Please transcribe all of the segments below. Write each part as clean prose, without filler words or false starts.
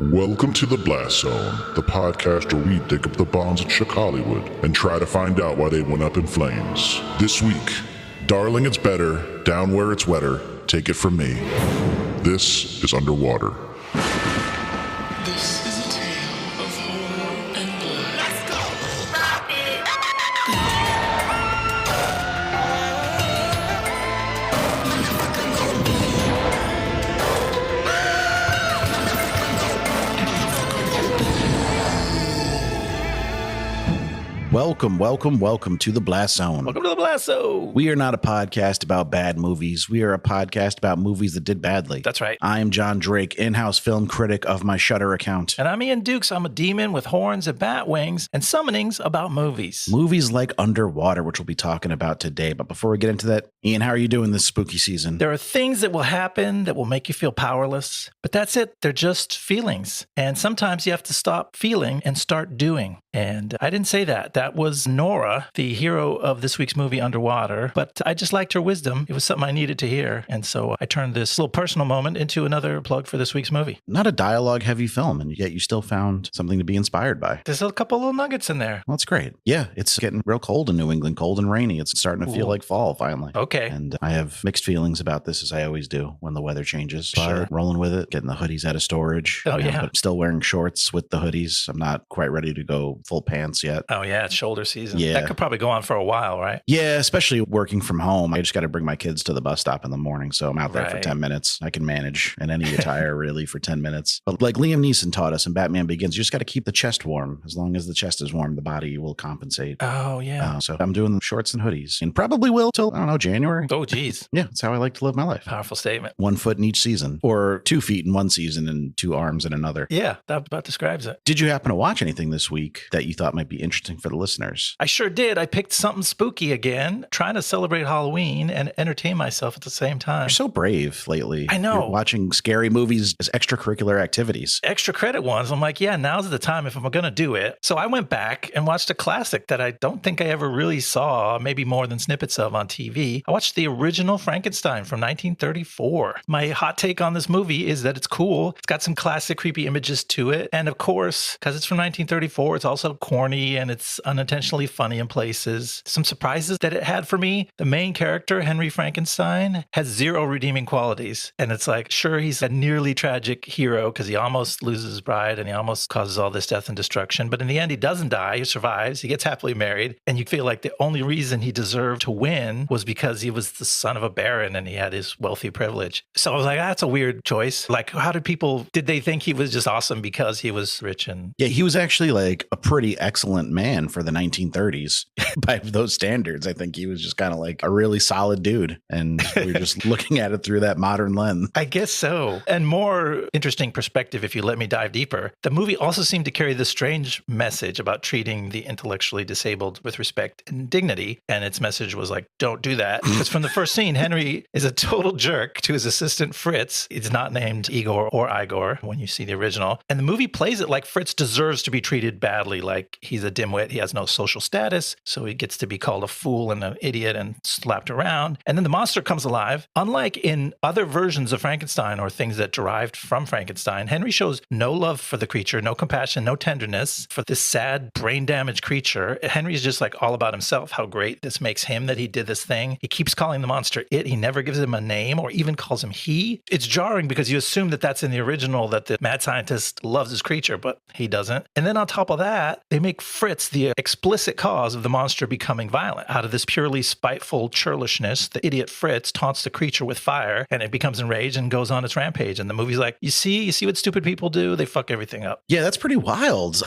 Welcome to the Blast Zone, the podcast where we dig up the bombs at Chick Hollywood and try to find out why they went up in flames. This week, darling, it's better, down where it's wetter, take it from me. This is Underwater. This is a tale of horror and blood. Let's go! Welcome to the Blast Zone. Welcome to the Blast Zone. We are not a podcast about bad movies. We are a podcast about movies that did badly. That's right. I am Jon Drake, in-house film critic of my Shudder account. And I'm Ian Dukes. I'm a demon with horns and bat wings and summonings about movies. Movies like Underwater, which we'll be talking about today. But before we get into that, Ian, how are you doing this spooky season? There are things that will happen that will make you feel powerless, but that's it. They're just feelings. And sometimes you have to stop feeling and start doing. And I didn't say that. That was Nora, the hero of this week's movie Underwater. But I just liked her wisdom. It was something I needed to hear. And so I turned this little personal moment into another plug for this week's movie. Not a dialogue-heavy film, and yet you still found something to be inspired by. There's a couple little nuggets in there. Well, that's great. Yeah, it's getting real cold in New England, cold and rainy. It's starting to feel like fall, finally. Okay. And I have mixed feelings about this, as I always do when the weather changes. Sure. Rolling with it, getting the hoodies out of storage. Oh, yeah. But still wearing shorts with the hoodies. I'm not quite ready to go full pants yet. Oh, yeah. It's shoulder season. Yeah. That could probably go on for a while, right? Yeah, especially working from home. I just got to bring my kids to the bus stop in the morning. So I'm out there for Right. 10 minutes. I can manage in any attire really for 10 minutes. But like Liam Neeson taught us in Batman Begins, you just got to keep the chest warm. As long as the chest is warm, the body will compensate. Oh, yeah. So I'm doing shorts and hoodies and probably will till, I don't know, January. Oh, geez. Yeah, that's how I like to live my life. Powerful statement. 1 foot in each season, or 2 feet in one season and 2 arms in another. Yeah, that about describes it. Did you happen to watch anything this week that you thought might be interesting for the listeners? I sure did. I picked something spooky again, trying to celebrate Halloween and entertain myself at the same time. You're so brave lately. I know. You're watching scary movies as extracurricular activities. Extra credit ones. I'm like, yeah, now's the time if I'm going to do it. So I went back and watched a classic that I don't think I ever really saw, maybe more than snippets of on TV. I watched the original Frankenstein from 1934. My hot take on this movie is that it's cool. It's got some classic creepy images to it. And of course, because it's from 1934, it's also corny and it's unintentionally funny in places. Some surprises that it had for me. The main character, Henry Frankenstein, has zero redeeming qualities. And it's like, sure, he's a nearly tragic hero because he almost loses his bride and he almost causes all this death and destruction. But in the end, he doesn't die. He survives. He gets happily married. And you feel like the only reason he deserved to win was because he was the son of a baron and he had his wealthy privilege. So I was like, that's a weird choice. Like, how did they think he was just awesome because he was rich? And Yeah, he was actually like a pretty excellent man for the 1930s by those standards. I think he was just kind of like a really solid dude. And we're just looking at it through that modern lens. I guess so. And more interesting perspective, if you let me dive deeper, the movie also seemed to carry this strange message about treating the intellectually disabled with respect and dignity. And its message was like, don't do that. Because from the first scene, Henry is a total jerk to his assistant Fritz. It's not named Igor or Igor when you see the original. And the movie plays it like Fritz deserves to be treated badly, like he's a dimwit. He has no social status. So he gets to be called a fool and an idiot and slapped around. And then the monster comes alive. Unlike in other versions of Frankenstein or things that derived from Frankenstein, Henry shows no love for the creature, no compassion, no tenderness for this sad, brain-damaged creature. Henry's just like all about himself, how great this makes him that he did this thing. He keeps calling the monster it. He never gives him a name or even calls him he. It's jarring because you assume that that's in the original, that the mad scientist loves his creature, but he doesn't. And then on top of that, they make Fritz the explicit cause of the monster becoming violent. Out of this purely spiteful churlishness, the idiot Fritz taunts the creature with fire and it becomes enraged and goes on its rampage. And the movie's like, you see what stupid people do? They fuck everything up. Yeah, that's pretty wild.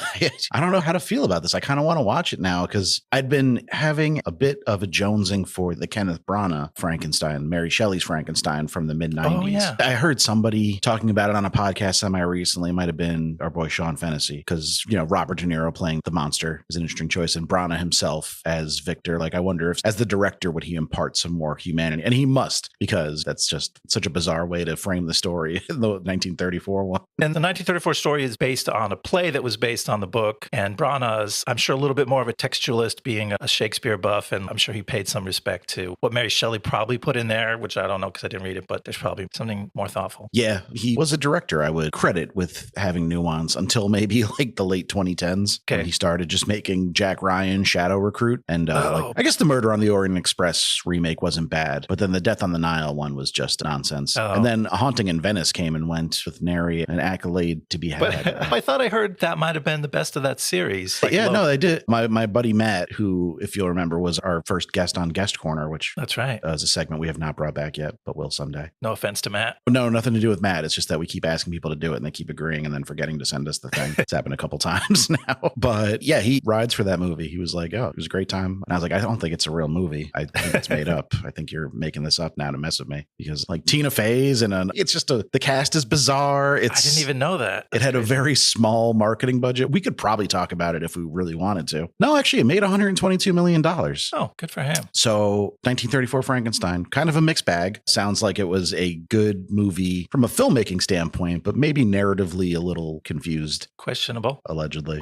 I don't know how to feel about this. I kind of want to watch it now because I'd been having a bit of a jonesing for the Kenneth Branagh Frankenstein, Mary Shelley's Frankenstein from the mid-90s. Oh, yeah. I heard somebody talking about it on a podcast semi-recently. It might have been our boy Sean Fennessy because, Robert De Niro Niro playing the monster is an interesting choice. And Brana himself as Victor. Like, I wonder if, as the director, would he impart some more humanity? And he must, because that's just such a bizarre way to frame the story, the 1934 one. And the 1934 story is based on a play that was based on the book. And Brana's, I'm sure, a little bit more of a textualist, being a Shakespeare buff. And I'm sure he paid some respect to what Mary Shelley probably put in there, which I don't know because I didn't read it, but there's probably something more thoughtful. Yeah, he was a director I would credit with having nuance until maybe like the late 2010s. Okay. When he started just making Jack Ryan Shadow Recruit. And like, I guess the Murder on the Orient Express remake wasn't bad, but then the Death on the Nile one was just nonsense. And then A Haunting in Venice came and went with nary an accolade to be had. But I thought I heard that might have been the best of that series. Like, yeah, no, they did. My buddy Matt, who, if you'll remember, was our first guest on Guest Corner, which that's right, is a segment we have not brought back yet, but will someday. No offense to Matt. No, nothing to do with Matt. It's just that we keep asking people to do it and they keep agreeing and then forgetting to send us the thing. It's happened a couple times now. But yeah, he rides for that movie. He was like, oh, it was a great time. And I was like, I don't think it's a real movie. I think it's made up. I think you're making this up now to mess with me, because like Tina Fey's and it's just the cast is bizarre. I didn't even know that. It had a very small marketing budget. We could probably talk about it if we really wanted to. No, actually, it made $122 million. Oh, good for him. So 1934 Frankenstein, kind of a mixed bag. Sounds like it was a good movie from a filmmaking standpoint, but maybe narratively a little confused. Questionable. Allegedly.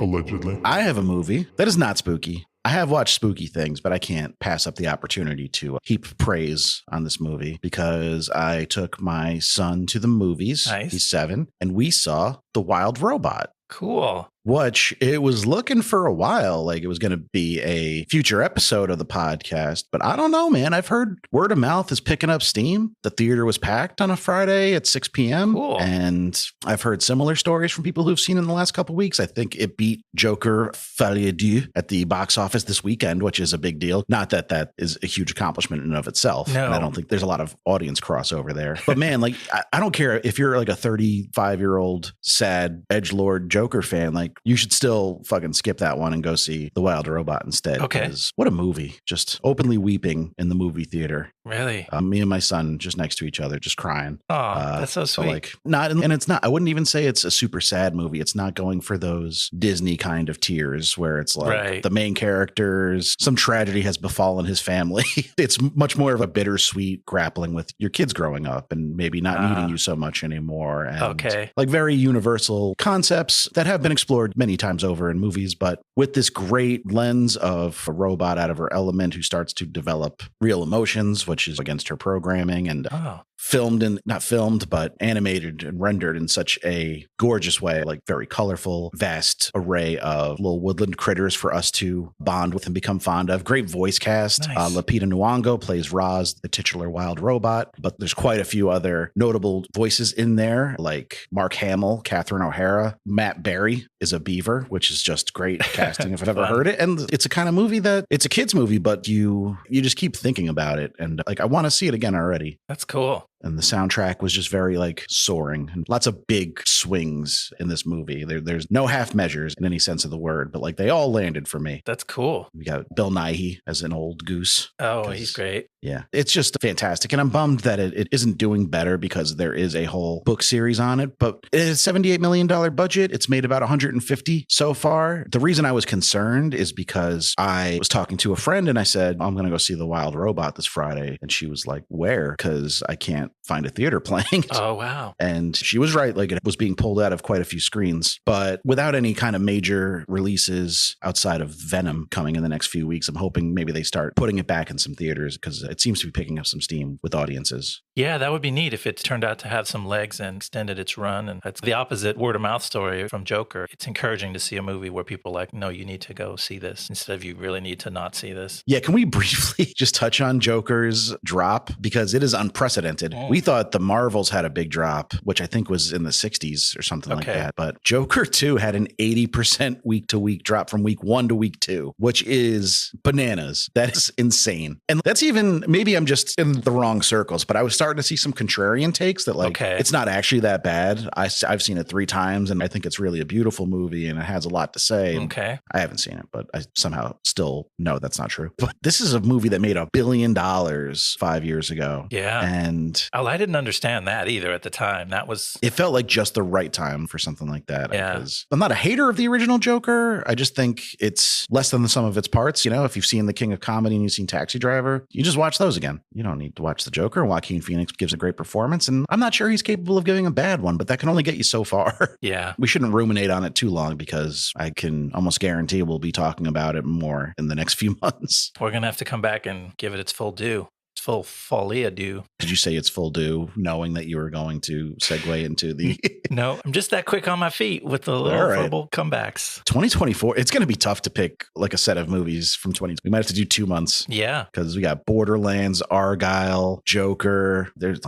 I have a movie that is not spooky. I have watched spooky things, but I can't pass up the opportunity to heap praise on this movie because I took my son to the movies. Nice. He's 7, and we saw The Wild Robot. Cool. Which it was looking for a while like it was going to be a future episode of the podcast. But I don't know, man. I've heard word of mouth is picking up steam. The theater was packed on a Friday at 6 p.m. Cool. And I've heard similar stories from people who've seen it in the last couple of weeks. I think it beat Joker Folie à Deux at the box office this weekend, which is a big deal. Not that that is a huge accomplishment in and of itself. No. And I don't think there's a lot of audience crossover there. But man, like, I don't care if you're like a 35-year-old sad edgelord Joker fan, like, you should still fucking skip that one and go see The Wild Robot instead. Okay. Because what a movie. Just openly weeping in the movie theater. Really? Me and my son just next to each other, just crying. Oh, that's so sweet. Like, not, and it's not, I wouldn't even say it's a super sad movie. It's not going for those Disney kind of tears where it's like the main characters, some tragedy has befallen his family. It's much more of a bittersweet grappling with your kids growing up and maybe not needing you so much anymore. And like very universal concepts that have been explored many times over in movies, but with this great lens of a robot out of her element who starts to develop real emotions, which is against her programming, and filmed and not filmed, but animated and rendered in such a gorgeous way, like very colorful, vast array of little woodland critters for us to bond with and become fond of. Great voice cast. Nice. Lupita Nyong'o plays Roz, the titular wild robot, but there's quite a few other notable voices in there, like Mark Hamill, Catherine O'Hara, Matt Berry is a beaver, which is just great casting if I've ever heard it. And it's a kind of movie that it's a kid's movie, but you just keep thinking about it. And like, I want to see it again already. That's cool. And the soundtrack was just very like soaring and lots of big swings in this movie. There's no half measures in any sense of the word, but like they all landed for me. That's cool. We got Bill Nighy as an old goose. Oh, he's great. Yeah, it's just fantastic. And I'm bummed that it isn't doing better because there is a whole book series on it, but it has a $78 million budget. It's made about 150 so far. The reason I was concerned is because I was talking to a friend and I said, I'm going to go see The Wild Robot this Friday. And she was like, where? Because I can't find a theater playing it. Oh, wow. And she was right. Like, it was being pulled out of quite a few screens, but without any kind of major releases outside of Venom coming in the next few weeks, I'm hoping maybe they start putting it back in some theaters because it seems to be picking up some steam with audiences. Yeah, that would be neat if it turned out to have some legs and extended its run. And that's the opposite word of mouth story from Joker. It's encouraging to see a movie where people are like, no, you need to go see this instead of you really need to not see this. Yeah. Can we briefly just touch on Joker's drop? Because it is unprecedented. We thought the Marvels had a big drop, which I think was in the 60s or something like that. But Joker 2 had an 80% week to week drop from week 1 to week 2, which is bananas. That is insane. And that's even, maybe I'm just in the wrong circles, but I was starting starting to see some contrarian takes that it's not actually that bad. I've seen it 3 times and I think it's really a beautiful movie and it has a lot to say. Okay. I haven't seen it, but I somehow still know that's not true. But this is a movie that made $1 billion 5 years ago. Yeah. And I didn't understand that either at the time. It felt like just the right time for something like that. Yeah. Because I'm not a hater of the original Joker. I just think it's less than the sum of its parts. You know, if you've seen The King of Comedy and you've seen Taxi Driver, you just watch those again. You don't need to watch the Joker. Joaquin Phoenix gives a great performance, and I'm not sure he's capable of giving a bad one, but that can only get you so far. Yeah. We shouldn't ruminate on it too long because I can almost guarantee we'll be talking about it more in the next few months. We're going to have to come back and give it its full due. Full folia due. Did you say it's full due, knowing that you were going to segue into the... No, I'm just that quick on my feet with the little verbal comebacks. 2024, it's going to be tough to pick like a set of movies from 2020. We might have to do 2 months. Yeah. Because we got Borderlands, Argyle, Joker. There's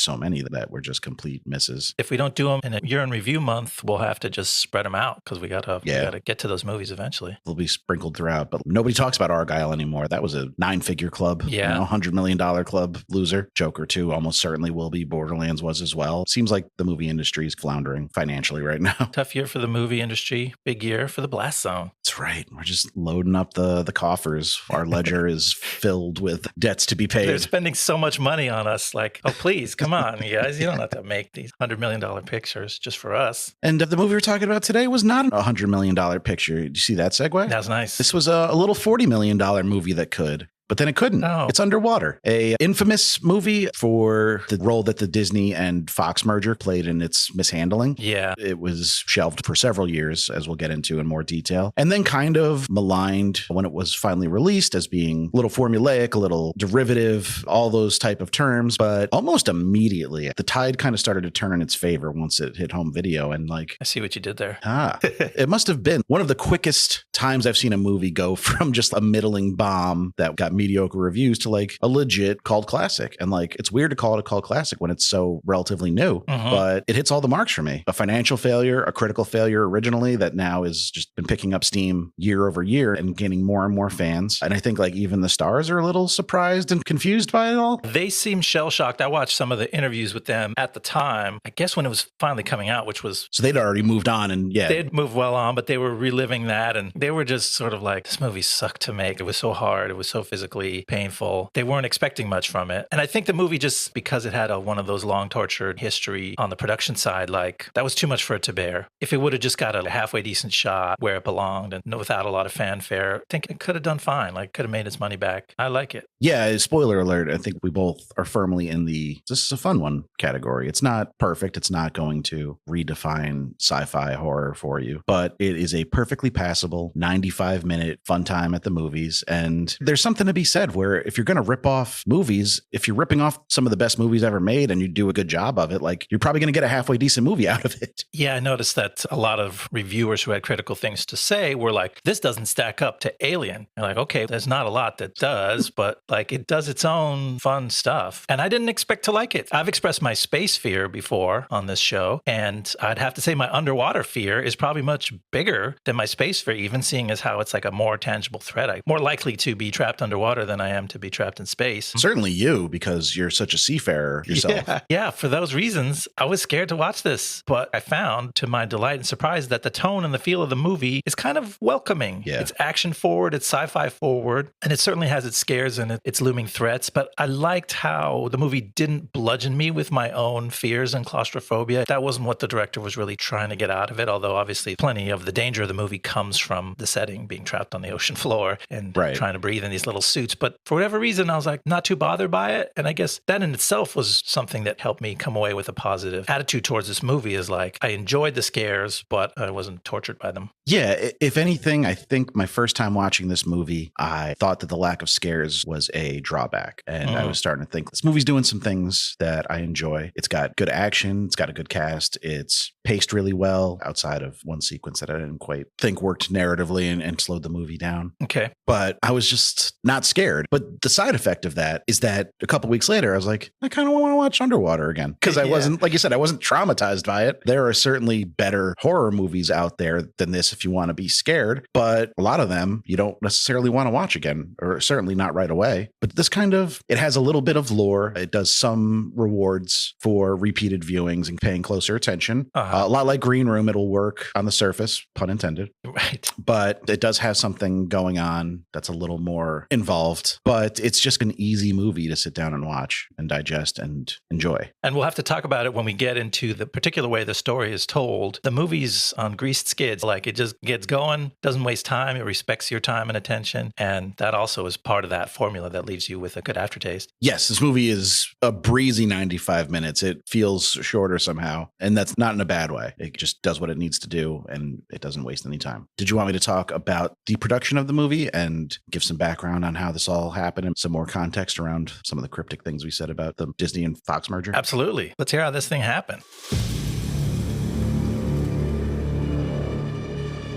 so many that were just complete misses. If we don't do them in a year in review month, we'll have to just spread them out because we got to get to those movies eventually. They'll be sprinkled throughout, but nobody talks about Argyle anymore. That was a 9-figure club. Yeah. $100 million club loser. Joker 2 almost certainly will be. Borderlands was as well. Seems like the movie industry is floundering financially right now. Tough year for the movie industry. Big year for the Blast Zone. That's right. We're just loading up the coffers. Our ledger is filled with debts to be paid. They're spending so much money on us. Like, oh, please, come on, you guys. You don't have to make these $100 million pictures just for us. And the movie we're talking about today was not a $100 million picture. Did you see that segue? That was nice. This was a little $40 million movie that could. But then it couldn't. Oh. It's Underwater, a infamous movie for the role that the Disney and Fox merger played in its mishandling. Yeah. It was shelved for several years, as we'll get into in more detail, and then kind of maligned when it was finally released as being a little formulaic, a little derivative, all those type of terms. But almost immediately, the tide kind of started to turn in its favor once it hit home video. And like, I see what you did there. It must have been one of the quickest times I've seen a movie go from just a middling bomb that got mediocre reviews to like a legit cult classic. And like, it's weird to call it a cult classic when it's so relatively new, but it hits all the marks for me. A financial failure, a critical failure originally that now is just been picking up steam year over year and gaining more and more fans. And I think like even the stars are a little surprised and confused by it all. They seem shell-shocked. I watched some of the interviews with them at the time, I guess when it was finally coming out, which was... So they'd already moved on and They'd moved well on, but they were reliving that. And they were just sort of like, this movie sucked to make. It was so hard. It was so physically painful. They weren't expecting much from it. And I think the movie, just because it had one of those long tortured history on the production side, like that was too much for it to bear. If it would have just got a halfway decent shot where it belonged and without a lot of fanfare, I think it could have done fine. Like could have made its money back. I like it. Yeah, spoiler alert. I think we both are firmly in the this is a fun one category. It's not perfect. It's not going to redefine sci-fi horror for you, but it is a perfectly passable 95-minute fun time at the movies. And there's something to be said where if you're going to rip off movies, if you're ripping off some of the best movies ever made and you do a good job of it, like you're probably going to get a halfway decent movie out of it. Yeah, I noticed that a lot of reviewers who had critical things to say were like, this doesn't stack up to Alien. You're like, okay, there's not a lot that does, but like it does its own fun stuff. And I didn't expect to like it. I've expressed my space fear before on this show, and I'd have to say my underwater fear is probably much bigger than my space fear, even seeing as how it's like a more tangible threat. I'm more likely to be trapped underwater than I am to be trapped in space. Certainly you, because you're such a seafarer yourself. Yeah, for those reasons, I was scared to watch this. But I found, to my delight and surprise, that the tone and the feel of the movie is kind of welcoming. Yeah. It's action forward, it's sci-fi forward, and it certainly has its scares and its looming threats. But I liked how the movie didn't bludgeon me with my own fears and claustrophobia. That wasn't what the director was really trying to get out of it, although obviously plenty of the danger of the movie comes from the setting, being trapped on the ocean floor and trying to breathe in these little suits. But for whatever reason, I was like not too bothered by it. And I guess that in itself was something that helped me come away with a positive attitude towards this movie, is like I enjoyed the scares, but I wasn't tortured by them. Yeah, if anything, I think my first time watching this movie, I thought that the lack of scares was a drawback. And I was starting to think this movie's doing some things that I enjoy. It's got good action. It's got a good cast. It's paced really well outside of one sequence that I didn't quite think worked narratively and slowed the movie down. Okay. But I was just not not scared. But the side effect of that is that a couple weeks later, I was like, I kind of want to watch Underwater again. Because I wasn't, like you said, I wasn't traumatized by it. There are certainly better horror movies out there than this if you want to be scared. But a lot of them you don't necessarily want to watch again, or certainly not right away. But this kind of, it has a little bit of lore. It does some rewards for repeated viewings and paying closer attention. A lot like Green Room, it'll work on the surface, pun intended. Right. But it does have something going on that's a little more involved. But it's just an easy movie to sit down and watch and digest and enjoy. And we'll have to talk about it when we get into the particular way the story is told. The movie's on greased skids. Like, it just gets going, doesn't waste time. It respects your time and attention. And that also is part of that formula that leaves you with a good aftertaste. Yes, this movie is a breezy 95 minutes. It feels shorter somehow. And that's not in a bad way. It just does what it needs to do and it doesn't waste any time. Did you want me to talk about the production of the movie and give some background on how this all happened and some more context around some of the cryptic things we said about the Disney and Fox merger? Absolutely. Let's hear how this thing happened.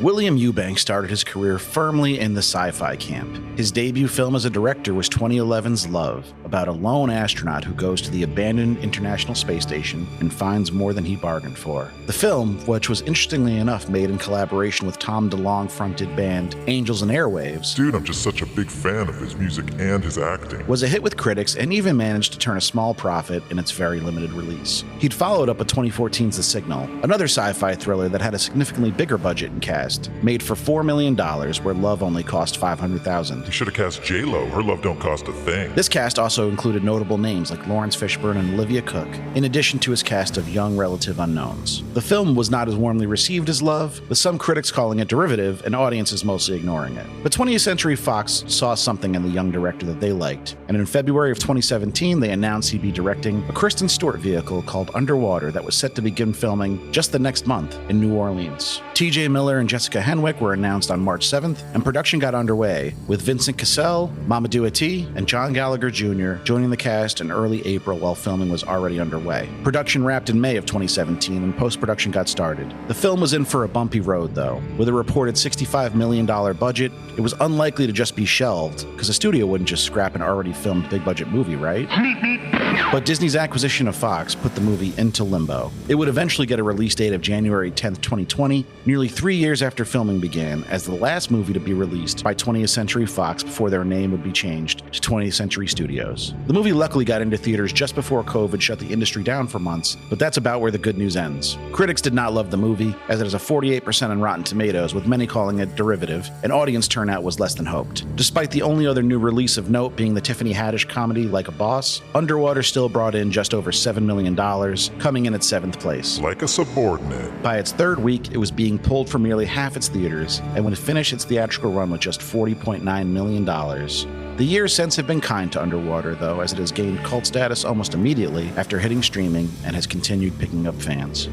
William Eubank started his career firmly in the sci-fi camp. His debut film as a director was 2011's Love, about a lone astronaut who goes to the abandoned International Space Station and finds more than he bargained for. The film, which was interestingly enough made in collaboration with Tom DeLonge-fronted band Angels and Airwaves, Dude, I'm just such a big fan of his music and his acting. was a hit with critics and even managed to turn a small profit in its very limited release. He'd followed up with 2014's The Signal, another sci-fi thriller that had a significantly bigger budget and cast, made for $4 million, where Love only cost $500,000. He should have cast J-Lo. Her love don't cost a thing. This cast also included notable names like Lawrence Fishburne and Olivia Cooke, in addition to his cast of young relative unknowns. The film was not as warmly received as Love, with some critics calling it derivative and audiences mostly ignoring it. But 20th Century Fox saw something in the young director that they liked, and in February of 2017, they announced he'd be directing a Kristen Stewart vehicle called Underwater that was set to begin filming just the next month in New Orleans. TJ Miller and Jessica Henwick were announced on March 7th, and production got underway, with Vincent Cassel, Mamoudou Athie, and John Gallagher Jr. joining the cast in early April while filming was already underway. Production wrapped in May of 2017, and post-production got started. The film was in for a bumpy road, though. With a reported $65 million budget, it was unlikely to just be shelved, because a studio wouldn't just scrap an already filmed big-budget movie, right? But Disney's acquisition of Fox put the movie into limbo. It would eventually get a release date of January 10th, 2020, nearly 3 years after filming began, as the last movie to be released by 20th Century Fox before their name would be changed to 20th Century Studios. The movie luckily got into theaters just before COVID shut the industry down for months, but that's about where the good news ends. Critics did not love the movie, as it has a 48% on Rotten Tomatoes, with many calling it derivative, and audience turnout was less than hoped. Despite the only other new release of note being the Tiffany Haddish comedy Like a Boss, Underwater still brought in just over $7 million, coming in at 7th place. Like a subordinate. By its third week, it was being pulled from nearly half its theaters, and would finish its theatrical run with just $40.9 million. The years since have been kind to Underwater, though, as it has gained cult status almost immediately after hitting streaming and has continued picking up fans.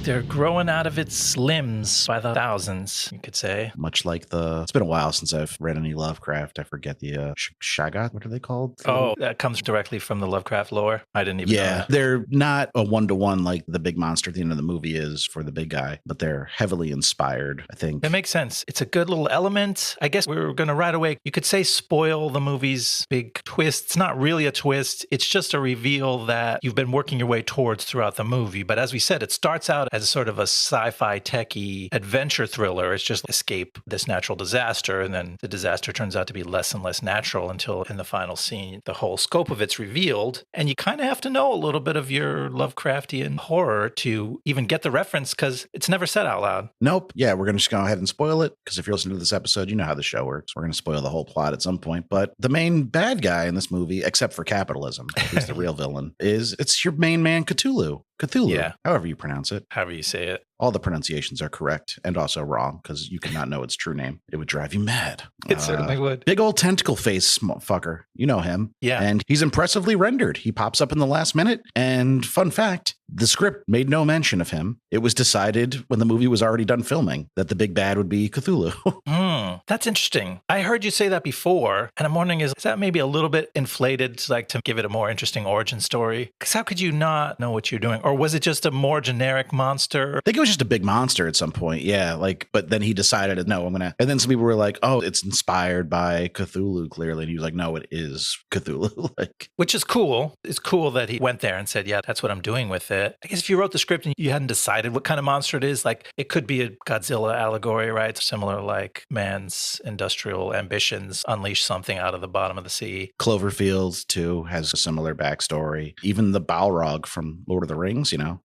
They're growing out of its limbs by the thousands, you could say. Much like it's been a while since I've read any Lovecraft. I forget the Shaggoth. What are they called? Oh, that comes directly from the Lovecraft lore. I didn't even know that. They're not a one-to-one like the big monster at the end of the movie is for the big guy, but they're heavily inspired, I think. It makes sense. It's a good little element. I guess we're going to right away, you could say, spoil the movie's big twist. It's not really a twist. It's just a reveal that you've been working your way towards throughout the movie. But as we said, it starts out as sort of a sci-fi techie adventure thriller. It's just escape this natural disaster, and then the disaster turns out to be less and less natural until in the final scene the whole scope of it's revealed, and you kind of have to know a little bit of your Lovecraftian horror to even get the reference, because it's never said out loud. Nope. Yeah, we're going to just go ahead and spoil it, because if you're listening to this episode, you know how the show works. We're going to spoil the whole plot at some point, but the main bad guy in this movie, except for capitalism, who's the real villain, it's your main man Cthulhu. Yeah. However you pronounce it. However you say it. All the pronunciations are correct and also wrong, because you cannot know its true name. It would drive you mad. It certainly would. Big old tentacle face fucker. You know him. Yeah. And he's impressively rendered. He pops up in the last minute. And fun fact, the script made no mention of him. It was decided when the movie was already done filming that the big bad would be Cthulhu. That's interesting. I heard you say that before, and I'm wondering, is that maybe a little bit inflated to give it a more interesting origin story? Because how could you not know what you're doing? Or was it just a more generic monster? I think it was just a big monster at some point. Yeah. But then he decided, no, I'm going to. And then some people were like, oh, it's inspired by Cthulhu, clearly. And he was like, no, it is Cthulhu. Which is cool. It's cool that he went there and said, yeah, that's what I'm doing with it. I guess if you wrote the script and you hadn't decided what kind of monster it is, it could be a Godzilla allegory, right? Similar like man's industrial ambitions unleash something out of the bottom of the sea. Cloverfield, too, has a similar backstory. Even the Balrog from Lord of the Rings, the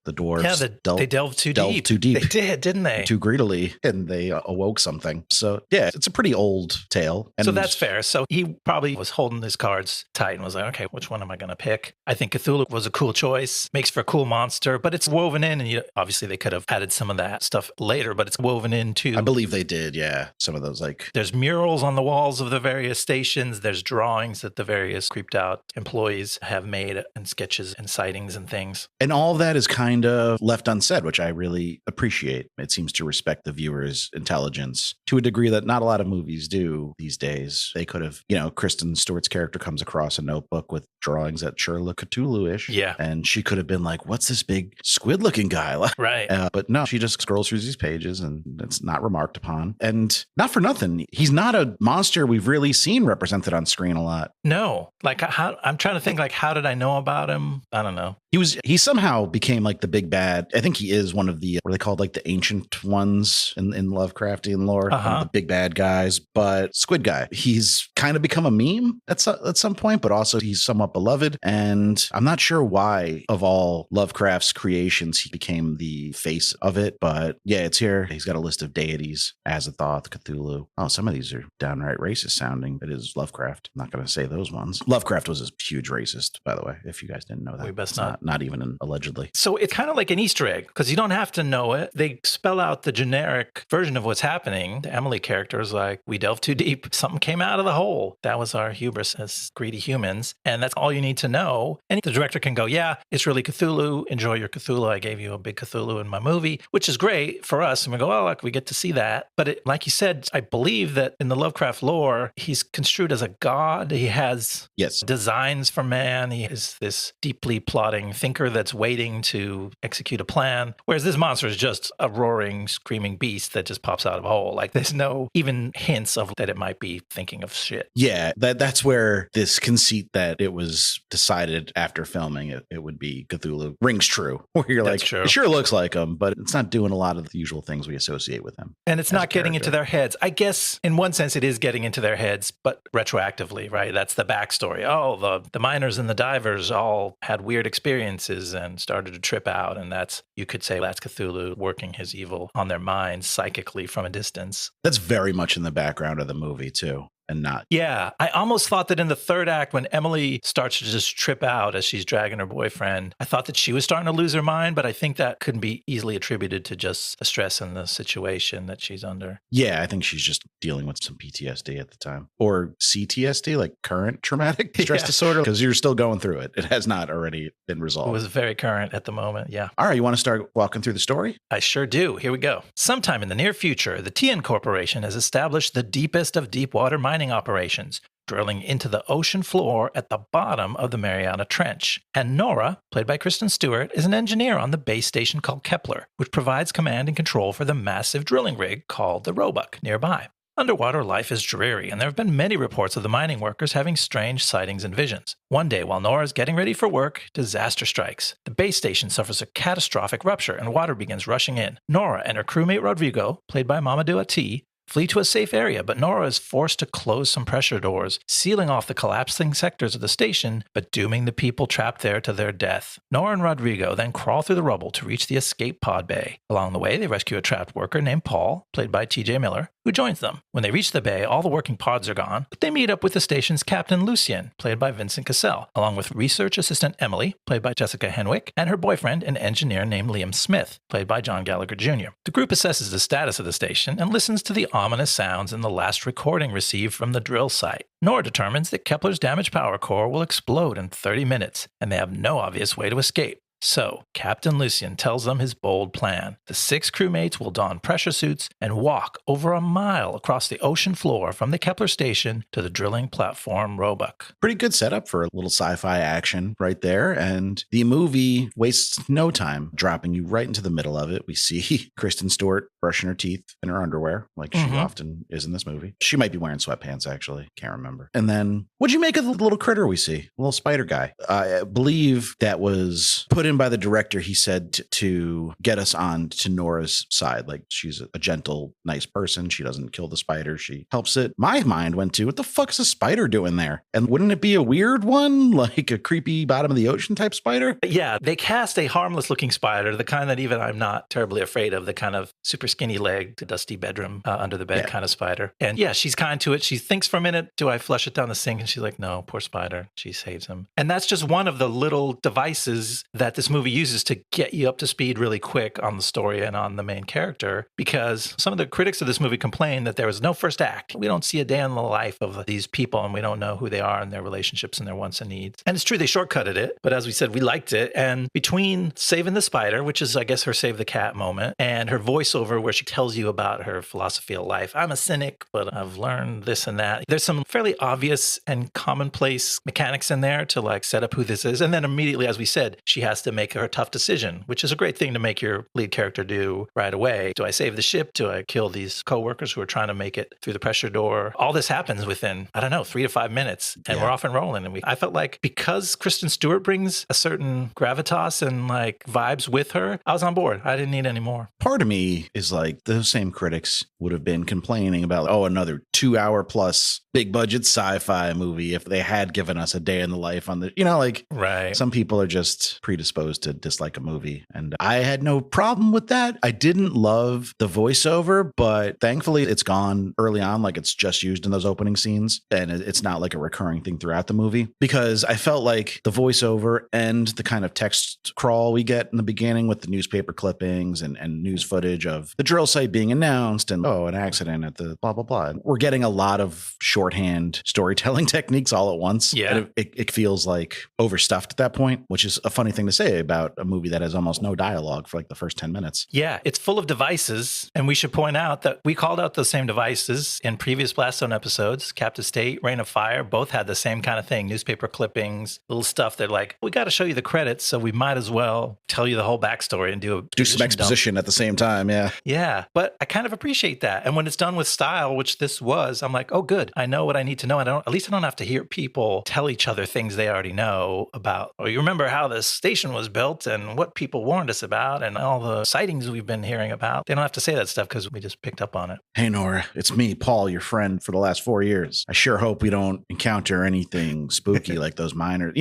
dwarves. Yeah, they delved too deep. They did, didn't they? Too greedily, and they awoke something. So, yeah, it's a pretty old tale. So that's fair. So he probably was holding his cards tight and was like, okay, which one am I going to pick? I think Cthulhu was a cool choice, makes for a cool monster, but it's woven in, and obviously they could have added some of that stuff later, but it's woven into. I believe they did, yeah. Some of those, There's murals on the walls of the various stations. There's drawings that the various creeped out employees have made and sketches and sightings and things. And all that is kind of left unsaid, which I really appreciate. It seems to respect the viewer's intelligence to a degree that not a lot of movies do these days. They could have, Kristen Stewart's character comes across a notebook with drawings that sure look Cthulhu-ish. Yeah. And she could have been like, what's this big squid-looking guy? Right. But no, she just scrolls through these pages and it's not remarked upon. And not for nothing, he's not a monster we've really seen represented on screen a lot. No. I'm trying to think, how did I know about him? I don't know. He somehow became the big bad. I think he is one of the, what are they called, the ancient ones in Lovecraftian lore, the big bad guys. But Squid Guy, he's kind of become a meme at some point, but also he's somewhat beloved. And I'm not sure why, of all Lovecraft's creations, he became the face of it. But yeah, it's here. He's got a list of deities: Azathoth, Cthulhu. Oh, some of these are downright racist sounding. It is Lovecraft. I'm not going to say those ones. Lovecraft was a huge racist, by the way, if you guys didn't know that. We best not. Not even allegedly. So it's kind of like an Easter egg, because you don't have to know it. They spell out the generic version of what's happening. The Emily character is like, we delved too deep. Something came out of the hole. That was our hubris as greedy humans. And that's all you need to know. And the director can go, yeah, it's really Cthulhu. Enjoy your Cthulhu. I gave you a big Cthulhu in my movie, which is great for us. And we go, oh, look, we get to see that. But like you said, I believe that in the Lovecraft lore, he's construed as a god. He has designs for man. He is this deeply plotting thinker that's waiting to execute a plan. Whereas this monster is just a roaring, screaming beast that just pops out of a hole. There's no even hints of that it might be thinking of shit. Yeah, that's where this conceit that it was decided after filming it would be Cthulhu rings true. Where you're that's true. It sure looks like him, but it's not doing a lot of the usual things we associate with him. And it's not getting into their heads. I guess in one sense it is getting into their heads, but retroactively, right? That's the backstory. Oh, the miners and the divers all had weird experiences and started to trip out. And you could say that's Cthulhu working his evil on their minds psychically from a distance. That's very much in the background of the movie too. And not. Yeah. I almost thought that in the third act, when Emily starts to just trip out as she's dragging her boyfriend, I thought that she was starting to lose her mind, but I think that couldn't be easily attributed to just the stress and the situation that she's under. Yeah, I think she's just dealing with some PTSD at the time. Or CTSD, like current traumatic stress disorder, because you're still going through it. It has not already been resolved. It was very current at the moment, yeah. All right, you want to start walking through the story? I sure do. Here we go. Sometime in the near future, the TN Corporation has established the deepest of deep water mining operations, drilling into the ocean floor at the bottom of the Mariana Trench. And Nora, played by Kristen Stewart, is an engineer on the base station called Kepler, which provides command and control for the massive drilling rig called the Roebuck nearby. Underwater life is dreary, and there have been many reports of the mining workers having strange sightings and visions. One day, while Nora is getting ready for work, disaster strikes. The base station suffers a catastrophic rupture, and water begins rushing in. Nora and her crewmate Rodrigo, played by Mamoudou Athie, flee to a safe area, but Nora is forced to close some pressure doors, sealing off the collapsing sectors of the station, but dooming the people trapped there to their death. Nora and Rodrigo then crawl through the rubble to reach the escape pod bay. Along the way, they rescue a trapped worker named Paul, played by TJ Miller, who joins them. When they reach the bay, all the working pods are gone, but they meet up with the station's captain Lucien, played by Vincent Cassel, along with research assistant Emily, played by Jessica Henwick, and her boyfriend, an engineer named Liam Smith, played by John Gallagher Jr. The group assesses the status of the station and listens to the ominous sounds in the last recording received from the drill site. Nora determines that Kepler's damaged power core will explode in 30 minutes, and they have no obvious way to escape. So Captain Lucien tells them his bold plan. The 6 crewmates will don pressure suits and walk over a mile across the ocean floor from the Kepler station to the drilling platform Roebuck. Pretty good setup for a little sci-fi action right there. And the movie wastes no time dropping you right into the middle of it. We see Kristen Stewart brushing her teeth in her underwear, like she often is in this movie. She might be wearing sweatpants, actually. Can't remember. And then what'd you make of the little critter we see? A little spider guy. I believe that was put in by the director. He said to get us on to Nora's side. Like, she's a gentle, nice person. She doesn't kill the spider. She helps it. My mind went to, what the fuck is a spider doing there? And wouldn't it be a weird one? Like a creepy bottom of the ocean type spider? Yeah, they cast a harmless looking spider, the kind that even I'm not terribly afraid of, the kind of super skinny legged, dusty bedroom under the bed kind of spider. And yeah, she's kind to it. She thinks for a minute, do I flush it down the sink? And she's like, no, poor spider. She saves him. And that's just one of the little devices that this movie uses to get you up to speed really quick on the story and on the main character, because some of the critics of this movie complain that there was no first act. We don't see a day in the life of these people, and we don't know who they are and their relationships and their wants and needs. And it's true, they shortcutted it, but as we said, we liked it. And between saving the spider, which is, I guess, her save the cat moment, and her voiceover where she tells you about her philosophy of life, I'm a cynic, but I've learned this and that. There's some fairly obvious and commonplace mechanics in there to like set up who this is. And then immediately, as we said, she has to make her tough decision, which is a great thing to make your lead character do right away. Do I save the ship? Do I kill these coworkers who are trying to make it through the pressure door? All this happens within, I don't know, 3 to 5 minutes, and we're off and rolling. And I felt like because Kristen Stewart brings a certain gravitas and like vibes with her, I was on board. I didn't need any more. Part of me is like, those same critics would have been complaining about, oh, another 2-hour plus big budget sci-fi movie if they had given us a day in the life on the, like, right. Some people are just predisposed to dislike a movie. And I had no problem with that. I didn't love the voiceover, but thankfully it's gone early on. Like, it's just used in those opening scenes, and it's not like a recurring thing throughout the movie, because I felt like the voiceover and the kind of text crawl we get in the beginning with the newspaper clippings and news footage of the drill site being announced and, oh, an accident at the blah, blah, blah. We're getting a lot of shorthand storytelling techniques all at once. Yeah. And it feels like overstuffed at that point, which is a funny thing to say about a movie that has almost no dialogue for like the first 10 minutes. Yeah, it's full of devices. And we should point out that we called out those same devices in previous Blast Zone episodes. Captive State, Reign of Fire, both had the same kind of thing. Newspaper clippings, little stuff that like, we got to show you the credits, so we might as well tell you the whole backstory and do some exposition at the same time. Yeah. Yeah. But I kind of appreciate that. And when it's done with style, which this was, I'm like, oh, good. I know what I need to know. At least I don't have to hear people tell each other things they already know about. Or you remember how this station was built and what people warned us about and all the sightings we've been hearing about. They don't have to say that stuff because we just picked up on it. Hey, Nora, it's me, Paul, your friend for the last 4 years. I sure hope we don't encounter anything spooky like those miners.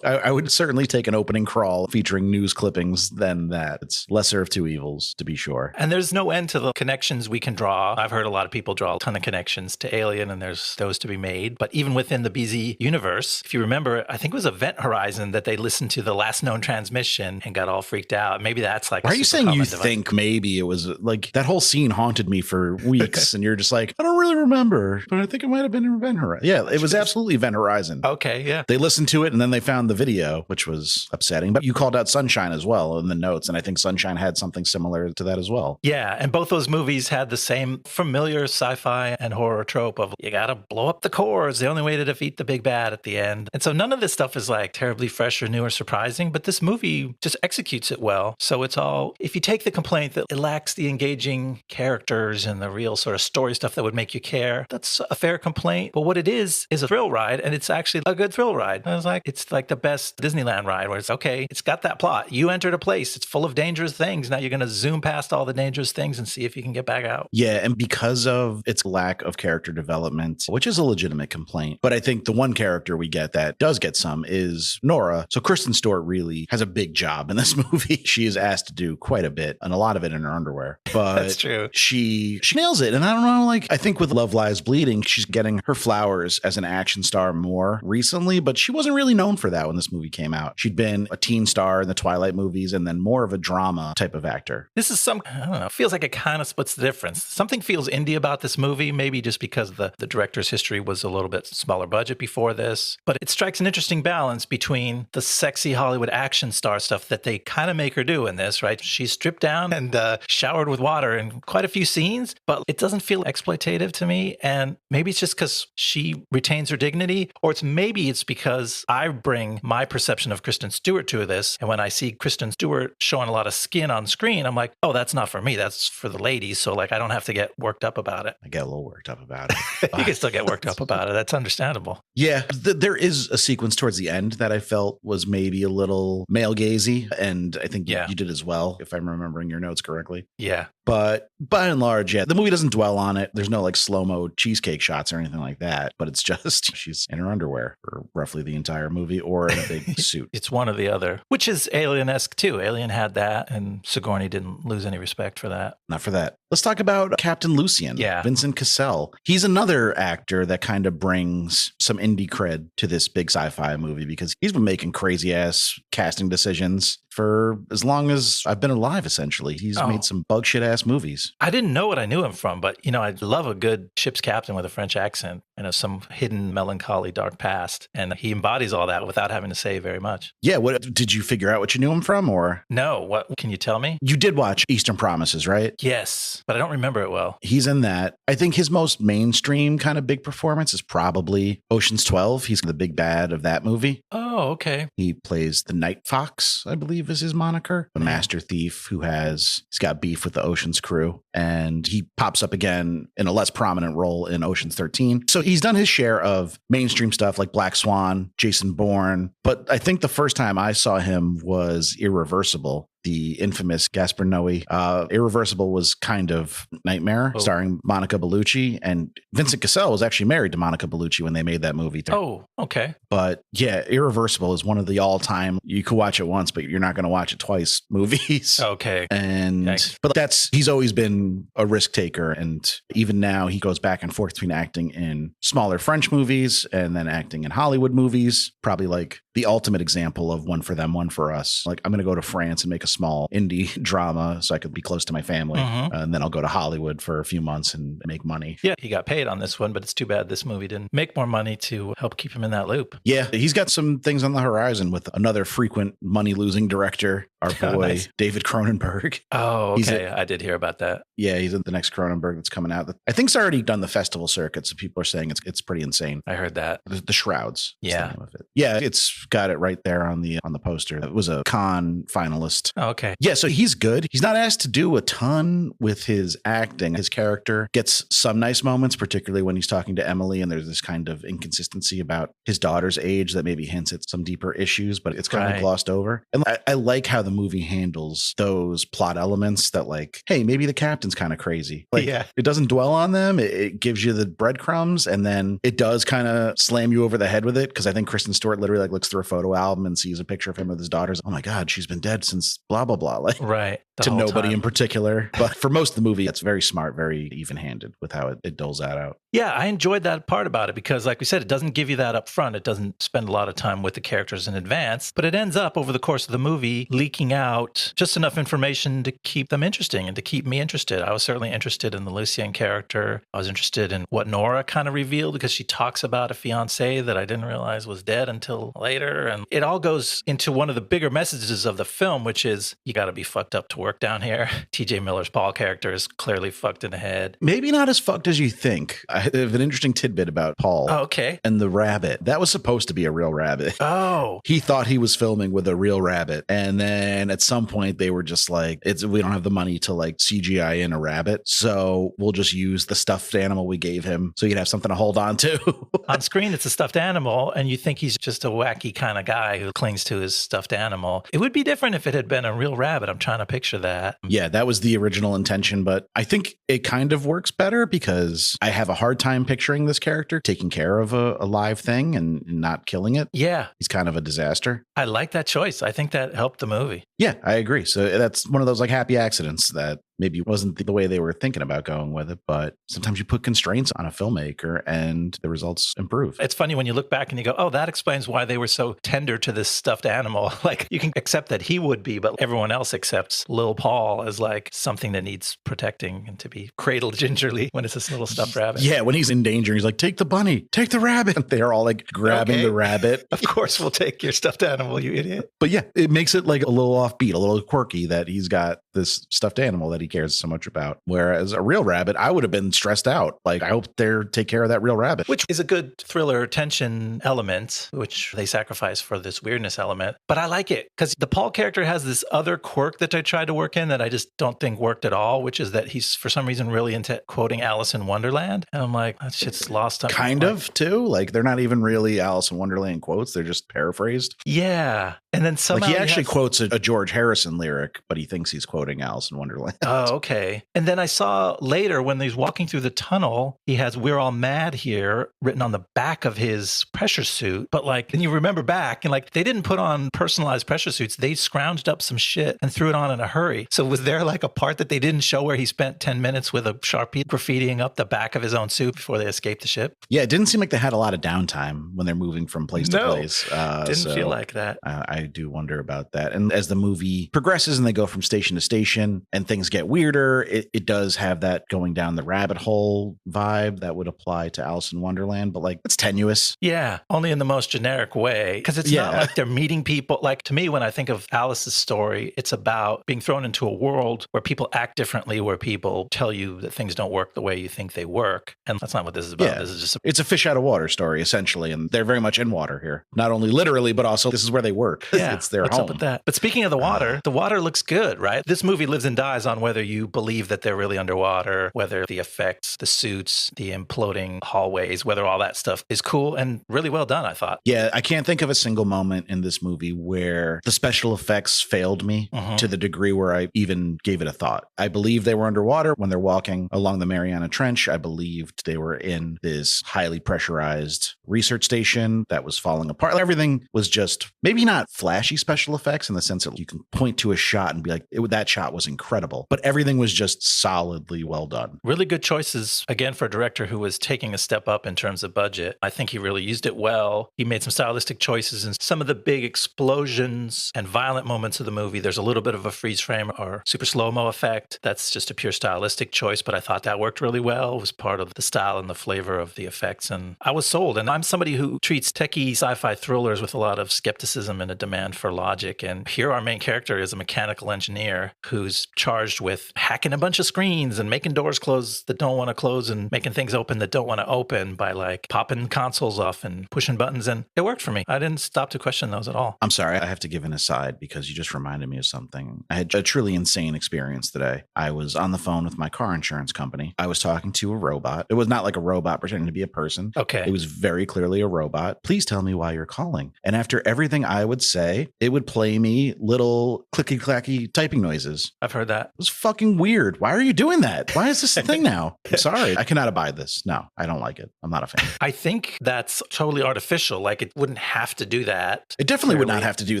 I would certainly take an opening crawl featuring news clippings than that. It's lesser of two evils, to be sure. And there's no end to the connections we can draw. I've heard a lot of people draw a ton of connections to Alien, and there's those to be made. But even within the BZ universe, if you remember, I think it was Event Horizon that they listened to the last known transmission and got all freaked out. Maybe that's like, why are you saying you think maybe it was like that whole scene haunted me for weeks and you're just like, I don't really remember, but I think it might have been Event Horizon. Yeah, it was absolutely Event Horizon. Okay, yeah. They listened to it and then they found the video, which was upsetting. But you called out Sunshine as well in the notes, and I think Sunshine had something similar to that as well. Yeah, and both those movies had the same familiar sci-fi and horror trope of you gotta blow up the core. It's the only way to defeat the big bad at the end. And so none of this stuff is like terribly fresh or new or surprising, but this movie just executes it well. So it's all, if you take the complaint that it lacks the engaging characters and the real sort of story stuff that would make you care, that's a fair complaint. But what it is a thrill ride, and it's actually a good thrill ride. And it's like the best Disneyland ride where it's okay, it's got that plot. You entered a place, it's full of dangerous things. Now you're going to zoom past all the dangerous things and see if you can get back out. Yeah, and because of its lack of character development, which is a legitimate complaint, but I think the one character we get that does get some is Nora. So Kristen Stewart really has a big job in this movie. She is asked to do quite a bit, and a lot of it in her underwear. But that's true. She nails it. And I don't know, like, I think with Love Lies Bleeding, she's getting her flowers as an action star more recently, but she wasn't really known for that when this movie came out. She'd been a teen star in the Twilight movies and then more of a drama type of actor. This is I don't know, feels like it kind of splits the difference. Something feels indie about this movie, maybe just because the director's history was a little bit smaller budget before this. But it strikes an interesting balance between the sexy Hollywood action star stuff that they kind of make her do in this, right? She's stripped down and showered with water in quite a few scenes, but it doesn't feel exploitative to me. And maybe it's just because she retains her dignity, or maybe it's because I bring my perception of Kristen Stewart to this. And when I see Kristen Stewart showing a lot of skin on screen, I'm like, oh, that's not for me. That's for the ladies. So like, I don't have to get worked up about it. I get a little worked up about it. You can still get worked up about it. That's understandable. Yeah, there is a sequence towards the end that I felt was maybe a little male gazy, and I think you did as well, if I'm remembering your notes correctly. Yeah. But by and large, the movie doesn't dwell on it. There's no like slow-mo cheesecake shots or anything like that, but it's just she's in her underwear for roughly the entire movie or in a big suit. It's one or the other, which is Alien-esque too. Alien had that, and Sigourney didn't lose any respect for that. Not for that. Let's talk about Captain Lucien, Vincent Cassel. He's another actor that kind of brings some indie cred to this big sci-fi movie because he's been making crazy-ass casting decisions for as long as I've been alive, essentially. He's made some bug shit ass movies. I didn't know what I knew him from, but, I love a good ship's captain with a French accent and some hidden melancholy dark past. And he embodies all that without having to say very much. Yeah. What did you figure out what you knew him from, or? No. What can you tell me? You did watch Eastern Promises, right? Yes, but I don't remember it well. He's in that. I think his most mainstream kind of big performance is probably Ocean's 12. He's the big bad of that movie. Oh, okay. He plays the Night Fox, I believe is his moniker. A master thief he's got beef with the Ocean's crew. And he pops up again in a less prominent role in Ocean's 13. So he's done his share of mainstream stuff like Black Swan, Jason Bourne. But I think the first time I saw him was Irreversible, the infamous Gaspar Noé. Irreversible was kind of Nightmare, starring Monica Bellucci. And Vincent Cassel was actually married to Monica Bellucci when they made that movie. Oh, okay. But yeah, Irreversible is one of the all-time, you could watch it once, but you're not going to watch it twice movies. Okay. But he's always been a risk taker. And even now he goes back and forth between acting in smaller French movies and then acting in Hollywood movies. Probably like the ultimate example of one for them, one for us. Like, I'm going to go to France and make a small indie drama so I could be close to my family. And then I'll go to Hollywood for a few months and make money. Yeah, he got paid on this one, but it's too bad this movie didn't make more money to help keep him in that loop. Yeah, he's got some things on the horizon with another frequent money-losing director, our boy, David Cronenberg. Oh, okay. I did hear about that. Yeah, he's in the next Cronenberg that's coming out. I think it's already done the festival circuit, so people are saying it's pretty insane. I heard that. The Shrouds. Yeah. The name of it. Yeah, it's got it right there on the poster. It was a Cannes finalist. Oh, okay. Yeah, so he's good. He's not asked to do a ton with his acting. His character gets some nice moments, particularly when he's talking to Emily, and there's this kind of inconsistency about his daughter's age that maybe hints at some deeper issues, but it's kind of glossed over. And I like how the movie handles those plot elements that, like, hey, maybe the captain's kind of crazy. Like, it doesn't dwell on them. It gives you the breadcrumbs, and then it does kind of slam you over the head with it, because I think Kristen Stewart literally like looks through a photo album and sees a picture of him with his daughters. Oh my God, she's been dead since blah, blah, blah. Like, right. To nobody in particular. But for most of the movie, it's very smart, very even-handed with how it doles that out. Yeah, I enjoyed that part about it because, like we said, it doesn't give you that up front. It doesn't spend a lot of time with the characters in advance, but it ends up over the course of the movie leaking out just enough information to keep them interesting and to keep me interested. I was certainly interested in the Lucien character. I was interested in what Nora kind of revealed because she talks about a fiance that I didn't realize was dead until later. And it all goes into one of the bigger messages of the film, which is you got to be fucked up to work down here. TJ Miller's Paul character is clearly fucked in the head. Maybe not as fucked as you think. I have an interesting tidbit about Paul. Oh, okay. And the rabbit. That was supposed to be a real rabbit. Oh. He thought he was filming with a real rabbit. And then at some point they were just like, we don't have the money to like CGI in a rabbit. So we'll just use the stuffed animal we gave him so he'd have something to hold on to. On screen, it's a stuffed animal, and you think he's just a wacky kind of guy who clings to his stuffed animal. It would be different if it had been a real rabbit. I'm trying to picture that. Yeah, that was the original intention, but I think it kind of works better because I have a hard time picturing this character taking care of a live thing and not killing it. Yeah. He's kind of a disaster. I like that choice. I think that helped the movie. Yeah, I agree. So that's one of those like happy accidents that maybe it wasn't the way they were thinking about going with it, but sometimes you put constraints on a filmmaker and the results improve. It's funny when you look back and you go, oh, that explains why they were so tender to this stuffed animal. Like, you can accept that he would be, but everyone else accepts Lil Paul as like something that needs protecting and to be cradled gingerly when it's this little stuffed rabbit. Yeah, when he's in danger, he's like, take the bunny, take the rabbit. They're all like grabbing the rabbit. Of course we'll take your stuffed animal, you idiot. But yeah, it makes it like a little offbeat, a little quirky that he's got this stuffed animal that he cares so much about. Whereas a real rabbit, I would have been stressed out. Like, I hope they take care of that real rabbit. Which is a good thriller tension element, which they sacrifice for this weirdness element. But I like it because the Paul character has this other quirk that I tried to work in that I just don't think worked at all, which is that he's for some reason really into quoting Alice in Wonderland. And I'm like, that shit's lost on me. Kind of, too. Like, they're not even really Alice in Wonderland quotes. They're just paraphrased. Yeah. And then somehow he actually quotes a George Harrison lyric, but he thinks he's quoting Alice in Wonderland. Oh, okay. And then I saw later when he's walking through the tunnel, he has "We're all mad here" written on the back of his pressure suit. But like, and you remember back and like, they didn't put on personalized pressure suits. They scrounged up some shit and threw it on in a hurry. So was there like a part that they didn't show where he spent 10 minutes with a Sharpie graffitiing up the back of his own suit before they escaped the ship? Yeah, it didn't seem like they had a lot of downtime when they're moving from place to place. Didn't feel like that. I do wonder about that. And as the movie progresses and they go from station to station and things get weirder, it does have that going down the rabbit hole vibe that would apply to Alice in Wonderland, but like, it's tenuous. Yeah, only in the most generic way. Because it's not like they're meeting people. Like, to me, when I think of Alice's story, it's about being thrown into a world where people act differently, where people tell you that things don't work the way you think they work. And that's not what this is about. Yeah. This is just it's a fish out of water story, essentially. And they're very much in water here. Not only literally, but also this is where they work. Yeah, it's their what's home. up with that? But speaking of the water looks good, right? This movie lives and dies on whether you believe that they're really underwater, whether the effects, the suits, the imploding hallways, whether all that stuff is cool and really well done, I thought. Yeah, I can't think of a single moment in this movie where the special effects failed me to the degree where I even gave it a thought. I believe they were underwater when they're walking along the Mariana Trench. I believed they were in this highly pressurized research station that was falling apart. Everything was just maybe not flashy special effects in the sense that you can point to a shot and be like, that shot was incredible, but everything was just solidly well done. Really good choices, again, for a director who was taking a step up in terms of budget. I think he really used it well. He made some stylistic choices in some of the big explosions and violent moments of the movie. There's a little bit of a freeze frame or super slow-mo effect. That's just a pure stylistic choice, but I thought that worked really well. It was part of the style and the flavor of the effects, and I was sold. And I'm somebody who treats techie sci-fi thrillers with a lot of skepticism and a demand for logic. And here our main character is a mechanical engineer who's charged with hacking a bunch of screens and making doors close that don't want to close and making things open that don't want to open by like popping consoles off and pushing buttons. And it worked for me. I didn't stop to question those at all. I'm sorry. I have to give an aside because you just reminded me of something. I had a truly insane experience today. I was on the phone with my car insurance company. I was talking to a robot. It was not like a robot pretending to be a person. Okay. It was very clearly a robot. Please tell me why you're calling. And after everything I would say, it would play me little clicky clacky typing noises. I've heard that. It was fucking weird. Why are you doing that? Why is this a thing now? I'm sorry. I cannot abide this. No, I don't like it. I'm not a fan. I think that's totally artificial. Like, it wouldn't have to do that. It definitely would not have to do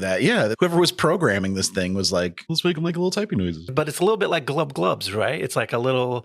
that. Yeah. Whoever was programming this thing was like, let's make them like little typing noises. But it's a little bit like glubs, right? It's like a little...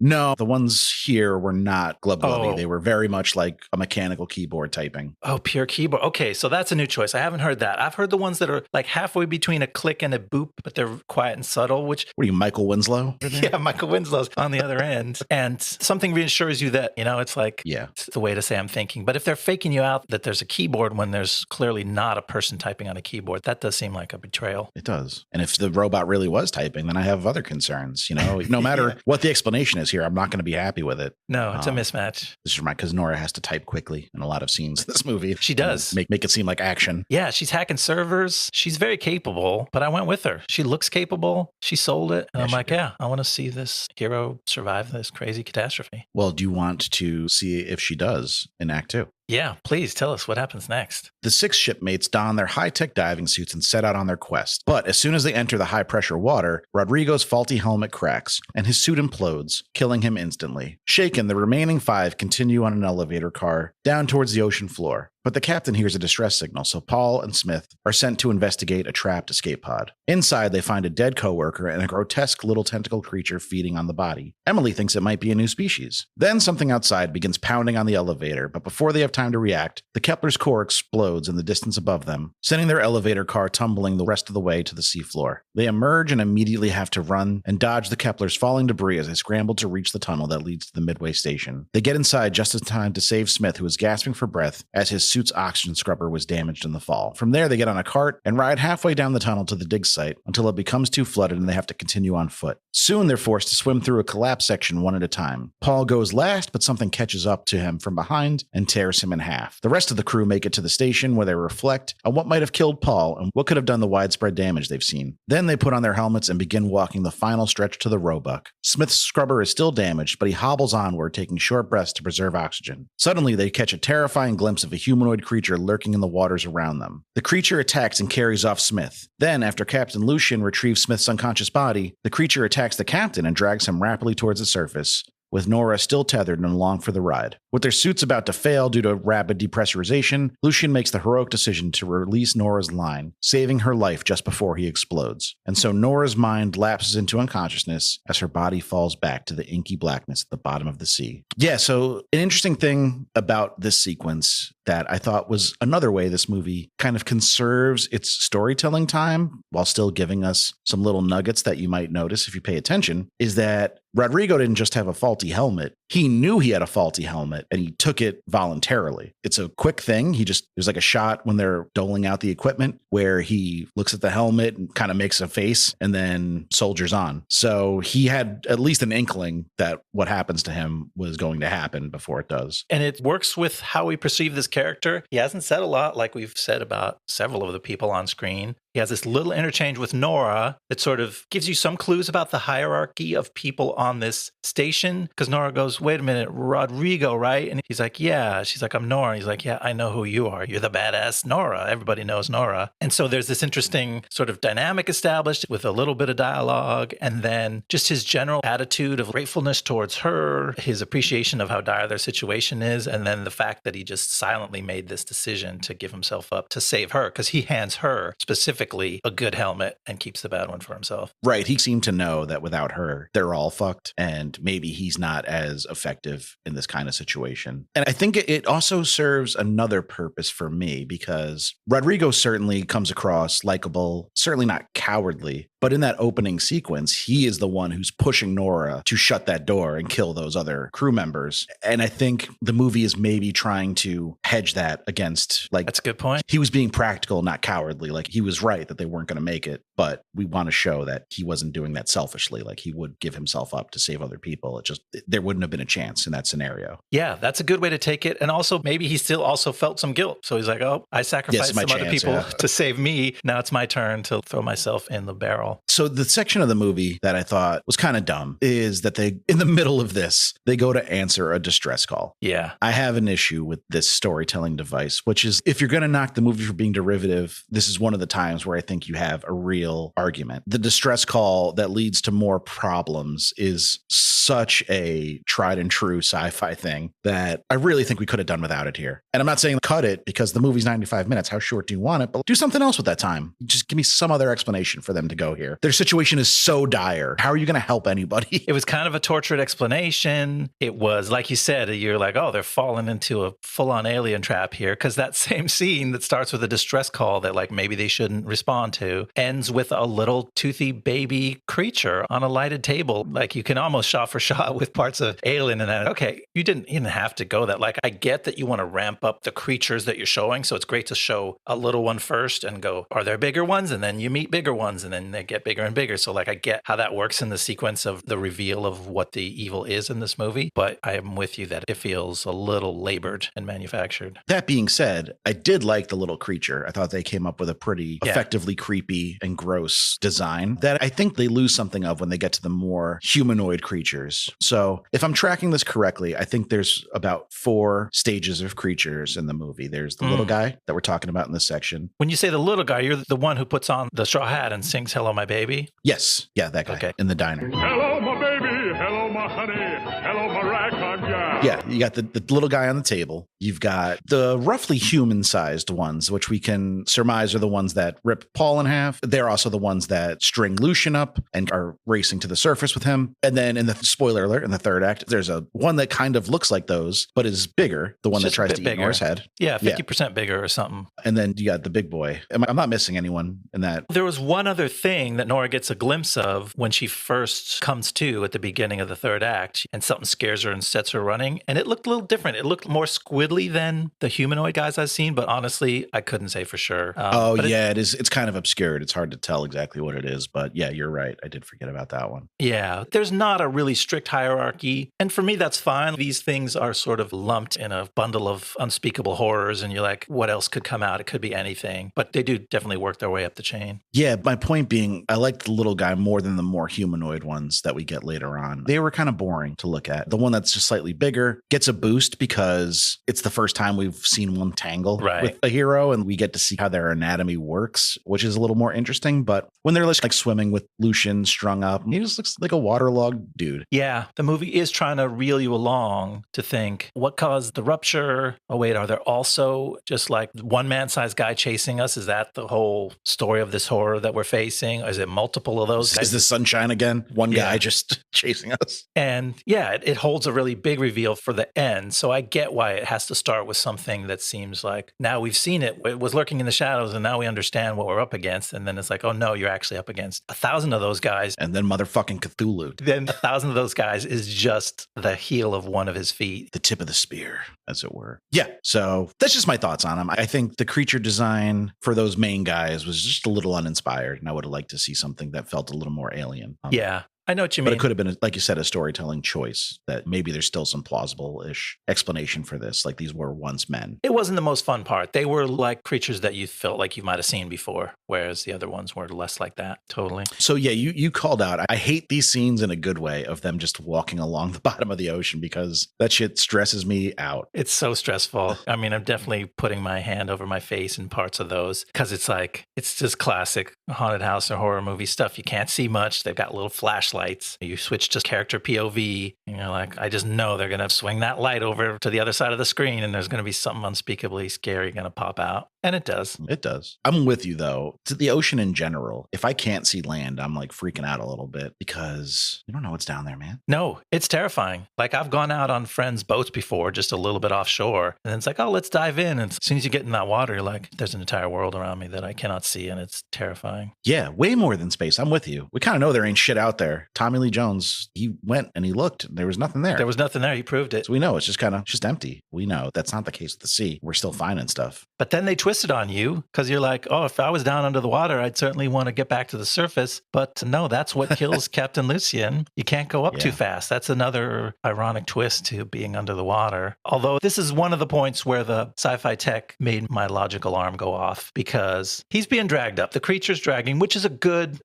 No, the ones here were not glubby. Oh. They were very much like a mechanical keyboard typing. Oh, pure keyboard. Okay, so that's a new choice. I haven't heard that. I've heard the ones that are like halfway between a click and a boop, but they're quiet and subtle, which... What are you, Michael Winslow? Yeah, Michael Winslow's on the other end. And something reassures you that, it's like, it's the way to say I'm thinking. But if they're faking you out that there's a keyboard when there's clearly not a person typing on a keyboard, that does seem like a betrayal. It does. And if the robot really was typing, then I have other concerns. No matter what the explanation is here, I'm not going to be happy with it. No, it's a mismatch. This is right, because Nora has to type quickly in a lot of scenes in this movie. She does. Make it seem like action. Yeah, she's hacking servers. She's very capable, but I went with her. She looks capable. She sold it. And I'm like, I want to see this hero survive this crazy catastrophe. Well, do you want to see if she does in Act 2? Yeah, please tell us what happens next. The 6 shipmates don their high-tech diving suits and set out on their quest. But as soon as they enter the high-pressure water, Rodrigo's faulty helmet cracks, and his suit implodes, killing him instantly. Shaken, the remaining 5 continue on an elevator car down towards the ocean floor. But the captain hears a distress signal, so Paul and Smith are sent to investigate a trapped escape pod. Inside, they find a dead coworker and a grotesque little tentacle creature feeding on the body. Emily thinks it might be a new species. Then something outside begins pounding on the elevator, but before they have time to react, the Kepler's core explodes in the distance above them, sending their elevator car tumbling the rest of the way to the seafloor. They emerge and immediately have to run and dodge the Kepler's falling debris as they scramble to reach the tunnel that leads to the midway station. They get inside just in time to save Smith, who is gasping for breath as his suit's oxygen scrubber was damaged in the fall. From there, they get on a cart and ride halfway down the tunnel to the dig site until it becomes too flooded and they have to continue on foot. Soon, they're forced to swim through a collapsed section one at a time. Paul goes last, but something catches up to him from behind and tears him in half. The rest of the crew make it to the station where they reflect on what might have killed Paul and what could have done the widespread damage they've seen. Then they put on their helmets and begin walking the final stretch to the Roebuck. Smith's scrubber is still damaged, but he hobbles onward, taking short breaths to preserve oxygen. Suddenly, they catch a terrifying glimpse of a humanoid creature lurking in the waters around them. The creature attacks and carries off Smith. Then, after Captain Lucian retrieves Smith's unconscious body, the creature attacks the captain and drags him rapidly towards the surface, with Nora still tethered and along for the ride. With their suits about to fail due to rapid depressurization, Lucian makes the heroic decision to release Nora's line, saving her life just before he explodes. And so Nora's mind lapses into unconsciousness as her body falls back to the inky blackness at the bottom of the sea. Yeah, so an interesting thing about this sequence that I thought was another way this movie kind of conserves its storytelling time while still giving us some little nuggets that you might notice if you pay attention, is that Rodrigo didn't just have a faulty helmet. He knew he had a faulty helmet and he took it voluntarily. It's a quick thing. There's like a shot when they're doling out the equipment where he looks at the helmet and kind of makes a face and then soldiers on. So he had at least an inkling that what happens to him was going to happen before it does. And it works with how we perceive this character. He hasn't said a lot, like we've said about several of the people on screen. He has this little interchange with Nora that sort of gives you some clues about the hierarchy of people on this station. Because Nora goes, wait a minute, Rodrigo, right? And he's like, yeah. She's like, I'm Nora. And he's like, yeah, I know who you are. You're the badass Nora. Everybody knows Nora. And so there's this interesting sort of dynamic established with a little bit of dialogue. And then just his general attitude of gratefulness towards her, his appreciation of how dire their situation is. And then the fact that he just silently made this decision to give himself up to save her because he hands her specifically a good helmet and keeps the bad one for himself. Right. He seemed to know that without her, they're all fucked. And maybe he's not as effective in this kind of situation. And I think it also serves another purpose for me because Rodrigo certainly comes across likable, certainly not cowardly. But in that opening sequence, he is the one who's pushing Nora to shut that door and kill those other crew members. And I think the movie is maybe trying to hedge that against, like, that's a good point. He was being practical, not cowardly. Like, he was right that they weren't going to make it, but we want to show that he wasn't doing that selfishly. Like, he would give himself up to save other people. There wouldn't have been a chance in that scenario. Yeah, that's a good way to take it. And also, maybe he still also felt some guilt. So he's like, oh, I sacrificed some other people to save me. Now it's my turn to throw myself in the barrel. So the section of the movie that I thought was kind of dumb is that in the middle of this, they go to answer a distress call. Yeah. I have an issue with this storytelling device, which is if you're going to knock the movie for being derivative, this is one of the times where I think you have a real argument. The distress call that leads to more problems is such a tried and true sci-fi thing that I really think we could have done without it here. And I'm not saying cut it because the movie's 95 minutes. How short do you want it? But do something else with that time. Just give me some other explanation for them to go here. Their situation is so dire. How are you going to help anybody? It was kind of a tortured explanation. It was, like you said, you're like, oh, they're falling into a full-on alien trap here. Because that same scene that starts with a distress call that like maybe they shouldn't respond to ends with a little toothy baby creature on a lighted table. Like you can almost shot for shot with parts of Alien and that. Okay, you didn't even have to go that. Like I get that you want to ramp up the creatures that you're showing. So it's great to show a little one first and go, are there bigger ones? And then you meet bigger ones and then they get bigger and bigger. So like I get how that works in the sequence of the reveal of what the evil is in this movie. But I am with you that it feels a little labored and manufactured. That being said, I did like the little creature. I thought they came up with a pretty effectively creepy and gross design that I think they lose something of when they get to the more humanoid creatures. So if I'm tracking this correctly, I think there's about 4 stages of creatures in the movie. There's the little guy that we're talking about in this section. When you say the little guy, you're the one who puts on the straw hat and sings Hello, My Baby? Yes. Yeah, that guy in the diner. Hello, my baby. Hello, my honey. Hello, my ragtime gal. Yeah, you got the little guy on the table. You've got the roughly human-sized ones, which we can surmise are the ones that rip Paul in half. They're also the ones that string Lucian up and are racing to the surface with him. And then in the spoiler alert, in the third act, there's one that kind of looks like those, but is bigger. The one that tries to eat Nora's head. Yeah, 50% bigger or something. And then you got the big boy. I'm not missing anyone in that. There was one other thing that Nora gets a glimpse of when she first comes to at the beginning of the third act, and something scares her and sets her running. And it looked a little different. It looked more squiddly than the humanoid guys I've seen, but honestly, I couldn't say for sure. It is. It's kind of obscured. It's hard to tell exactly what it is, but yeah, you're right. I did forget about that one. Yeah, there's not a really strict hierarchy. And for me, that's fine. These things are sort of lumped in a bundle of unspeakable horrors, and you're like, what else could come out? It could be anything, but they do definitely work their way up the chain. Yeah, my point being, I liked the little guy more than the more humanoid ones that we get later on. They were kind of boring to look at. The one that's just slightly bigger gets a boost because it's the first time we've seen one tangle with a hero, and we get to see how their anatomy works, which is a little more interesting. But when they're like swimming with Lucian strung up, he just looks like a waterlogged dude. Yeah, the movie is trying to reel you along to think, what caused the rupture? Oh, wait, are there also just like one man-sized guy chasing us? Is that the whole story of this horror that we're facing? Is it multiple of those guys? Is this Sunshine again? One guy just chasing us? And yeah, it holds a really big reveal for the end. So I get why it has to start with something that seems like, now we've seen it. It was lurking in the shadows, and now we understand what we're up against. And then it's like, oh no, you're actually up against 1,000 of those guys. And then motherfucking Cthulhu. Then 1,000 of those guys is just the heel of one of his feet. The tip of the spear, as it were. Yeah, so that's just my thoughts on him. I think the creature design for those main guys was just a little uninspired, and I would have liked to see something that felt a little more alien. Yeah. I know what you mean. But it could have been, like you said, a storytelling choice that maybe there's still some plausible-ish explanation for this. Like these were once men. It wasn't the most fun part. They were like creatures that you felt like you might have seen before, whereas the other ones were less like that. Totally. So yeah, you called out. I hate these scenes in a good way of them just walking along the bottom of the ocean because that shit stresses me out. It's so stressful. I mean, I'm definitely putting my hand over my face in parts of those because it's like, it's just classic haunted house or horror movie stuff. You can't see much. They've got little flashlights. You switch to character POV, and you're like, I just know they're going to swing that light over to the other side of the screen, and there's going to be something unspeakably scary going to pop out. And it does. It does. I'm with you, though. To the ocean in general, if I can't see land, I'm like freaking out a little bit because you don't know what's down there, man. No, it's terrifying. Like I've gone out on friends' boats before, just a little bit offshore, and it's like, oh, let's dive in. And as soon as you get in that water, you're like, there's an entire world around me that I cannot see, and it's terrifying. Yeah, way more than space. I'm with you. We kind of know there ain't shit out there. Tommy Lee Jones, he went and he looked. There was nothing there. There was nothing there. He proved it. So we know it's just empty. We know that's not the case with the sea. We're still finding stuff. But then they twisted on you because you're like, oh, if I was down under the water, I'd certainly want to get back to the surface. But no, that's what kills Captain Lucian. You can't go up too fast. That's another ironic twist to being under the water. Although this is one of the points where the sci-fi tech made my logical arm go off because he's being dragged up. The creature's dragging, which is a good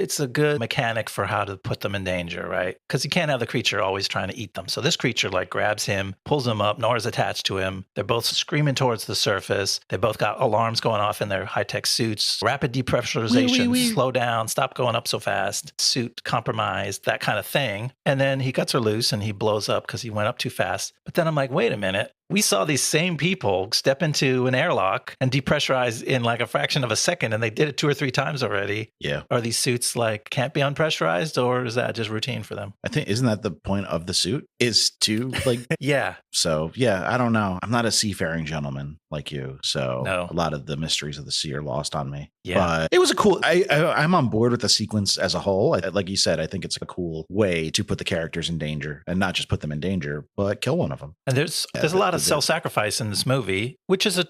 mechanic for how to put them in danger, right? Because you can't have the creature always trying to eat them. So this creature like grabs him, pulls him up, Nora's attached to him. They're both screaming towards the surface. They both got alarms going off in their high-tech suits. Rapid depressurization, slow down, stop going up so fast, suit compromised, that kind of thing. And then he cuts her loose and he blows up because he went up too fast. But then I'm like, wait a minute. We saw these same people step into an airlock and depressurize in like a fraction of a second, and they did it 2 or 3 times already. Yeah. Are these suits like can't be unpressurized, or is that just routine for them? I think, isn't that the point of the suit? Is to like, yeah. So yeah, I don't know. I'm not a seafaring gentleman like you, so no. A lot of the mysteries of the sea are lost on me. Yeah. But it was a cool. I'm on board with the sequence as a whole. Like you said, I think it's a cool way to put the characters in danger, and not just put them in danger, but kill one of them. And there's a lot of self-sacrifice in this movie, which is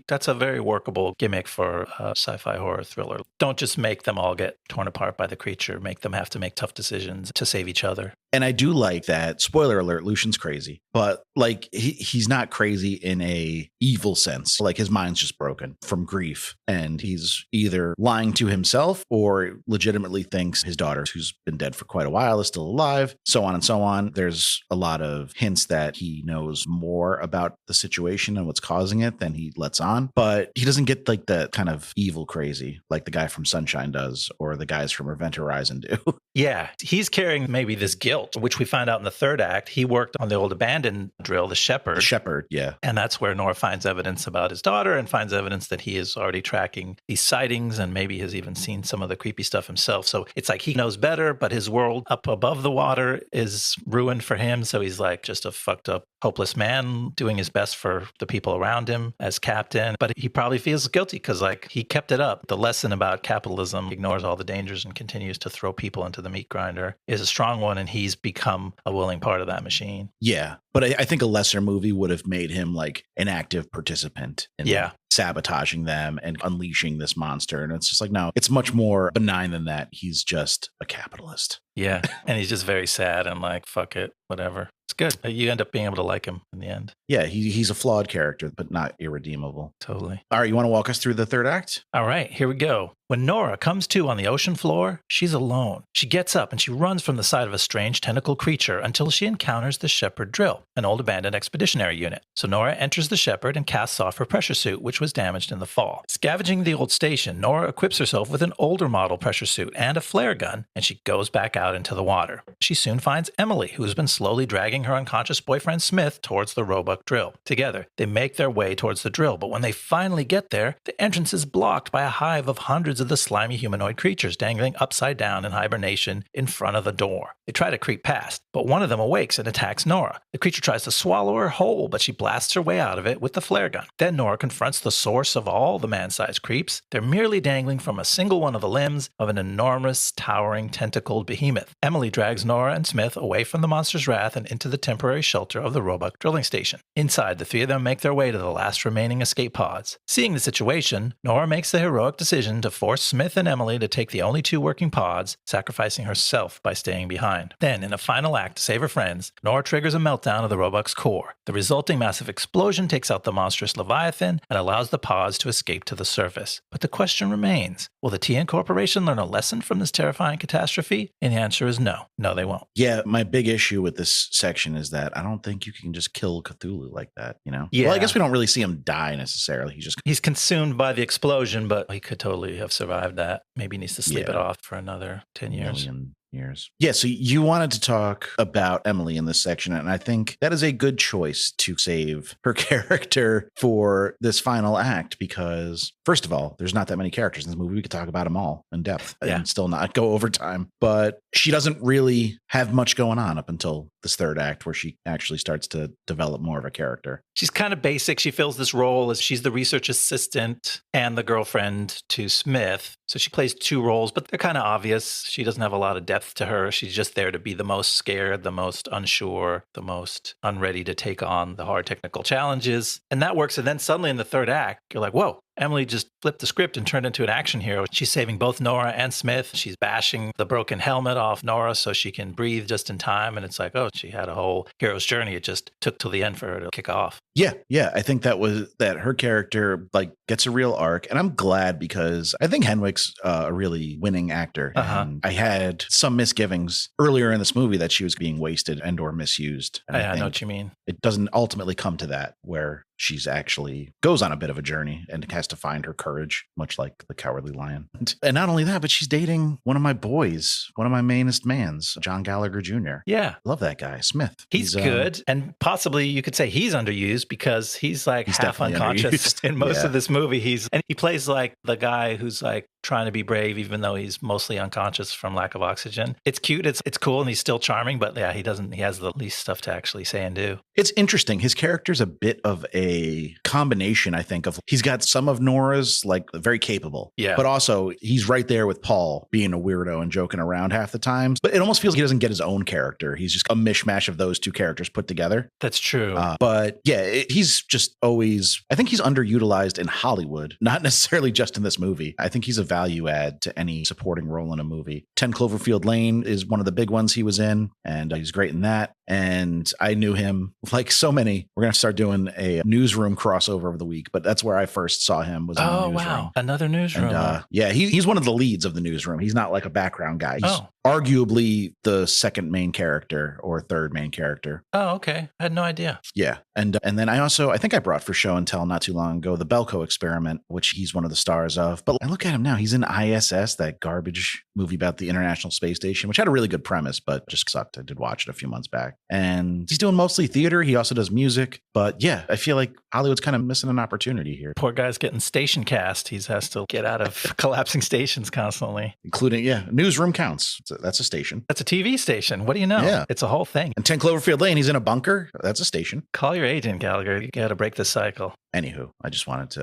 that's a very workable gimmick for a sci-fi horror thriller. Don't just make them all get torn apart by the creature. Make them have to make tough decisions to save each other. And I do like that. Spoiler alert, Lucian's crazy, but like he's not crazy in a evil sense. Like his mind's just broken from grief. And he's either lying to himself or legitimately thinks his daughter, who's been dead for quite a while, is still alive, so on and so on. There's a lot of hints that he knows more about the situation and what's causing it than he lets on. But he doesn't get like that kind of evil crazy like the guy from Sunshine does or the guys from Event Horizon do. Yeah, he's carrying maybe this guilt, which we find out in the third act. He worked on the old abandoned drill, the Shepherd. The Shepherd, yeah. And that's where Nora finds evidence about his daughter and finds evidence that he is already tracking these sightings and maybe has even seen some of the creepy stuff himself. So it's like he knows better, but his world up above the water is ruined for him. So he's like just a fucked up, hopeless man doing his best for the people around him as captain. But he probably feels guilty because like he kept it up. The lesson about capitalism ignores all the dangers and continues to throw people into the meat grinder is a strong one. And he's become a willing part of that machine. Yeah. But I think a lesser movie would have made him like an active participant in sabotaging them and unleashing this monster. And it's just like, no, it's much more benign than that. He's just a capitalist. Yeah. And he's just very sad and like, fuck it, whatever. It's good. You end up being able to like him in the end. Yeah, he's a flawed character, but not irredeemable. Totally. All right, you want to walk us through the third act? All right, here we go. When Nora comes to on the ocean floor, she's alone. She gets up and she runs from the side of a strange tentacle creature until she encounters the Shepherd drill, an old abandoned expeditionary unit. So Nora enters the Shepherd and casts off her pressure suit, which was damaged in the fall. Scavenging the old station, Nora equips herself with an older model pressure suit and a flare gun, and she goes back out into the water. She soon finds Emily, who has been slowly dragging her unconscious boyfriend Smith towards the Roebuck drill. Together, they make their way towards the drill, but when they finally get there, the entrance is blocked by a hive of hundreds of the slimy humanoid creatures dangling upside down in hibernation in front of the door. They try to creep past, but one of them awakes and attacks Nora. The creature tries to swallow her whole, but she blasts her way out of it with the flare gun. Then Nora confronts the source of all the man-sized creeps. They're merely dangling from a single one of the limbs of an enormous, towering, tentacled behemoth. Emily drags Nora and Smith away from the monster's wrath and into the temporary shelter of the Roebuck drilling station. Inside, the three of them make their way to the last remaining escape pods. Seeing the situation, Nora makes the heroic decision to force Smith and Emily to take the only two working pods, sacrificing herself by staying behind. Then, in a final act to save her friends, Nora triggers a meltdown of the Roebuck's core. The resulting massive explosion takes out the monstrous Leviathan and allows the pods to escape to the surface. But the question remains, will the TN Corporation learn a lesson from this terrifying catastrophe? And the answer is no. No, they won't. Yeah, my big issue with this section is that I don't think you can just kill Cthulhu like that, you know? Yeah. Well, I guess we don't really see him die necessarily. He's consumed by the explosion, but he could totally have survived that. Maybe he needs to sleep it off for another 10 years. Years. Yeah, so you wanted to talk about Emily in this section, and I think that is a good choice to save her character for this final act because, first of all, there's not that many characters in this movie. We could talk about them all in depth and still not go over time. But she doesn't really have much going on up until this third act where she actually starts to develop more of a character. She's kind of basic. She fills this role as she's the research assistant and the girlfriend to Smith. So she plays two roles, but they're kind of obvious. She doesn't have a lot of depth to her. She's just there to be the most scared, the most unsure, the most unready to take on the hard technical challenges. And that works. And then suddenly in the third act, you're like, whoa, Emily just flipped the script and turned into an action hero. She's saving both Nora and Smith. She's bashing the broken helmet off Nora so she can breathe just in time. And it's like, oh, she had a whole hero's journey. It just took till the end for her to kick off. Yeah. I think that her character like gets a real arc. And I'm glad because I think Henwick's a really winning actor. And I had some misgivings earlier in this movie that she was being wasted and or misused. And I know what you mean. It doesn't ultimately come to that where she's actually goes on a bit of a journey and has to find her courage, much like the Cowardly Lion. And not only that, but she's dating one of my boys, one of my mainest mans, John Gallagher Jr. Yeah. Love that guy, Smith. He's good. And possibly you could say he's underused because he's like half unconscious in most of this movie. And he plays like the guy who's like trying to be brave, even though he's mostly unconscious from lack of oxygen. It's cute. It's cool. And he's still charming, but yeah, he has the least stuff to actually say and do. It's interesting. His character's a bit of a combination, I think, of he's got some of Nora's like very capable, but also he's right there with Paul being a weirdo and joking around half the times. But it almost feels like he doesn't get his own character. He's just a mishmash of those two characters put together. That's true. But yeah, he's just always, I think he's underutilized in Hollywood, not necessarily just in this movie. I think he's a value add to any supporting role in a movie. 10 Cloverfield Lane is one of the big ones he was in, and he's great in that. And I knew him like so many. We're going to start doing a newsroom crossover of the week, but that's where I first saw him was in the newsroom. Wow. Another newsroom. And, yeah, he's one of the leads of the newsroom. He's not like a background guy. He's arguably the second main character or third main character. Oh, okay. I had no idea. Yeah. And then I think I brought for show and tell not too long ago, the Belko Experiment, which he's one of the stars of. But I look at him now, he's in ISS, that garbage movie about the International Space Station, which had a really good premise, but just sucked. I did watch it a few months back. And he's doing mostly theater. He also does music. But yeah, I feel like Hollywood's kind of missing an opportunity here. Poor guy's getting station cast. He has to get out of collapsing stations constantly. Including, newsroom counts. That's a station. That's a TV station. What do you know? Yeah. It's a whole thing. And 10 Cloverfield Lane, he's in a bunker. That's a station. Call your agent, Gallagher. You got to break the cycle. Anywho,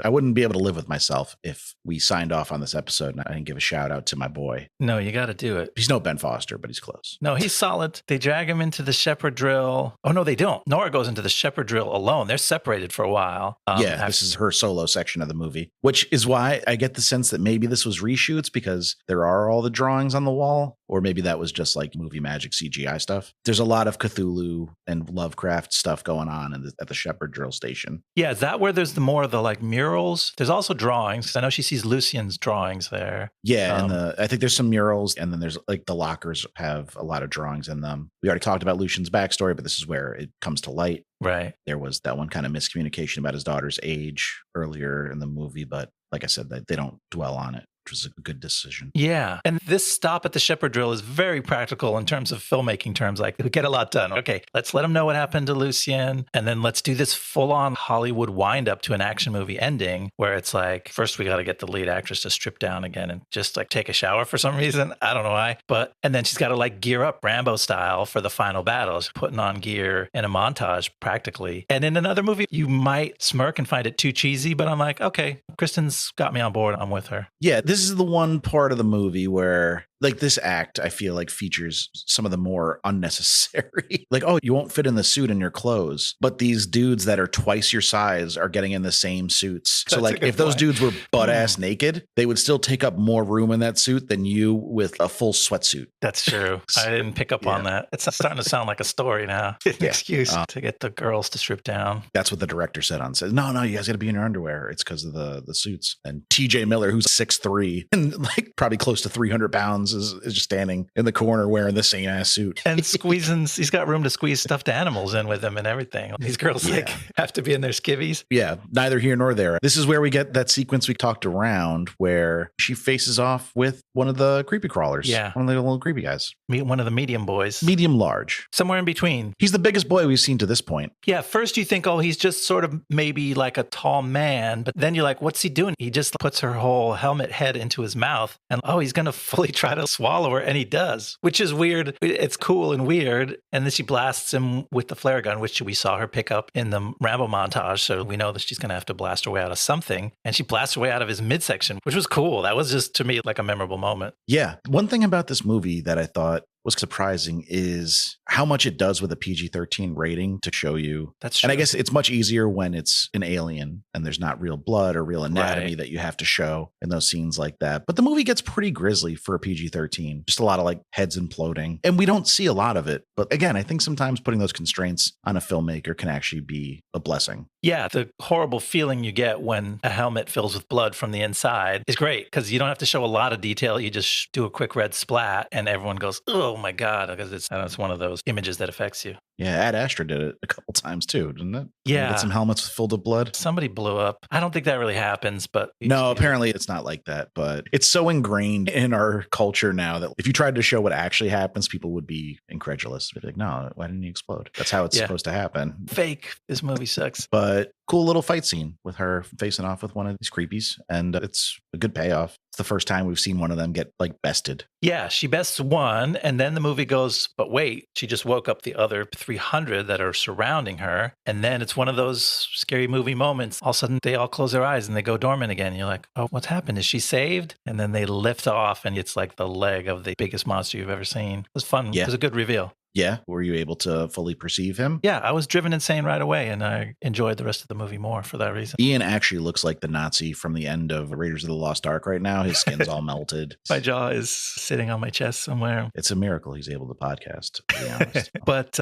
I wouldn't be able to live with myself if we signed off on this episode and I didn't give a shout out to my boy. No, you got to do it. He's no Ben Foster, but he's close. No, he's solid. They drag him into the shepherd drill. Oh, no, they don't. Nora goes into the shepherd drill alone. They're separated for a while. This is her solo section of the movie, which is why I get the sense that maybe this was reshoots because there are all the drawings on the wall, or maybe that was just like movie magic CGI stuff. There's a lot of Cthulhu and Lovecraft stuff going on at the shepherd drill station. Yeah, is that where there's more of the like murals? There's also drawings. I know she sees Lucien's drawings there. Yeah, and I think there's some murals, and then there's like the lockers have a lot of drawings in them. We already talked about Lucien's backstory, but this is where it comes to light. Right. There was that one kind of miscommunication about his daughter's age earlier in the movie, but like I said, they don't dwell on it, which was a good decision. Yeah. And this stop at the shepherd drill is very practical in terms of filmmaking terms. Like, we get a lot done. Okay, let's let them know what happened to Lucien. And then let's do this full-on Hollywood wind-up to an action movie ending where it's like, first we got to get the lead actress to strip down again and just like take a shower for some reason. I don't know why. And then she's got to like gear up Rambo style for the final battle. She's putting on gear in a montage practically. And in another movie, you might smirk and find it too cheesy, but I'm like, okay, Kristen's got me on board. I'm with her. Yeah, this is the one part of the movie where like this act, I feel like features some of the more unnecessary, like, oh, you won't fit in the suit in your clothes, but these dudes that are twice your size are getting in the same suits. So like if those dudes were butt ass naked, they would still take up more room in that suit than you with a full sweatsuit. That's true. I didn't pick up on that. It's starting to sound like a story now. An excuse to get the girls to strip down. That's what the director said on set. No, you guys got to be in your underwear. It's because of the suits. And TJ Miller, who's 6'3" and like probably close to 300 pounds, is just standing in the corner wearing the same ass suit and squeezing. He's got room to squeeze stuffed animals in with him and everything. These girls like have to be in their skivvies. Yeah, neither here nor there. This is where we get that sequence we talked around where she faces off with one of the creepy crawlers. Yeah, one of the little creepy guys. Meet one of the medium boys. Medium large. Somewhere in between. He's the biggest boy we've seen to this point. Yeah, first you think, oh, he's just sort of maybe like a tall man, but then you're like, what's he doing? He just puts her whole helmet head into his mouth and he's going to fully try to swallow her, and he does, which is weird. It's cool and weird. And then she blasts him with the flare gun, which we saw her pick up in the Rambo montage. So we know that she's going to have to blast her way out of something. And she blasts her way out of his midsection, which was cool. That was just, to me, like a memorable moment. Yeah. One thing about this movie that I thought was surprising is how much it does with a PG-13 rating to show you. That's true. And I guess it's much easier when it's an alien and there's not real blood or real anatomy that you have to show in those scenes like that. But the movie gets pretty grisly for a PG-13. Just a lot of like heads imploding. And we don't see a lot of it. But again, I think sometimes putting those constraints on a filmmaker can actually be a blessing. Yeah, the horrible feeling you get when a helmet fills with blood from the inside is great because you don't have to show a lot of detail. You just do a quick red splat and everyone goes, oh my God, because it's one of those images that affects you. Yeah, Ad Astra did it a couple times too, didn't it? Yeah. Get some helmets filled with blood. Somebody blew up. I don't think that really happens, but... No, apparently it's not like that, but it's so ingrained in our culture now that if you tried to show what actually happens, people would be incredulous. They'd be like, no, why didn't he explode? That's how it's supposed to happen. Fake. This movie sucks. But cool little fight scene with her facing off with one of these creepies, and it's a good payoff. It's the first time we've seen one of them get like bested. Yeah, she bests one, and then the movie goes, but wait, she just woke up the other 300 that are surrounding her. And then it's one of those scary movie moments. All of a sudden, they all close their eyes and they go dormant again. You're like, oh, what's happened? Is she saved? And then they lift off, and it's like the leg of the biggest monster you've ever seen. It was fun. Yeah. It was a good reveal. Yeah. Were you able to fully perceive him? Yeah, I was driven insane right away, and I enjoyed the rest of the movie more for that reason. Ian actually looks like the Nazi from the end of Raiders of the Lost Ark right now. His skin's all melted. My jaw is sitting on my chest somewhere. It's a miracle he's able to podcast, to be honest. But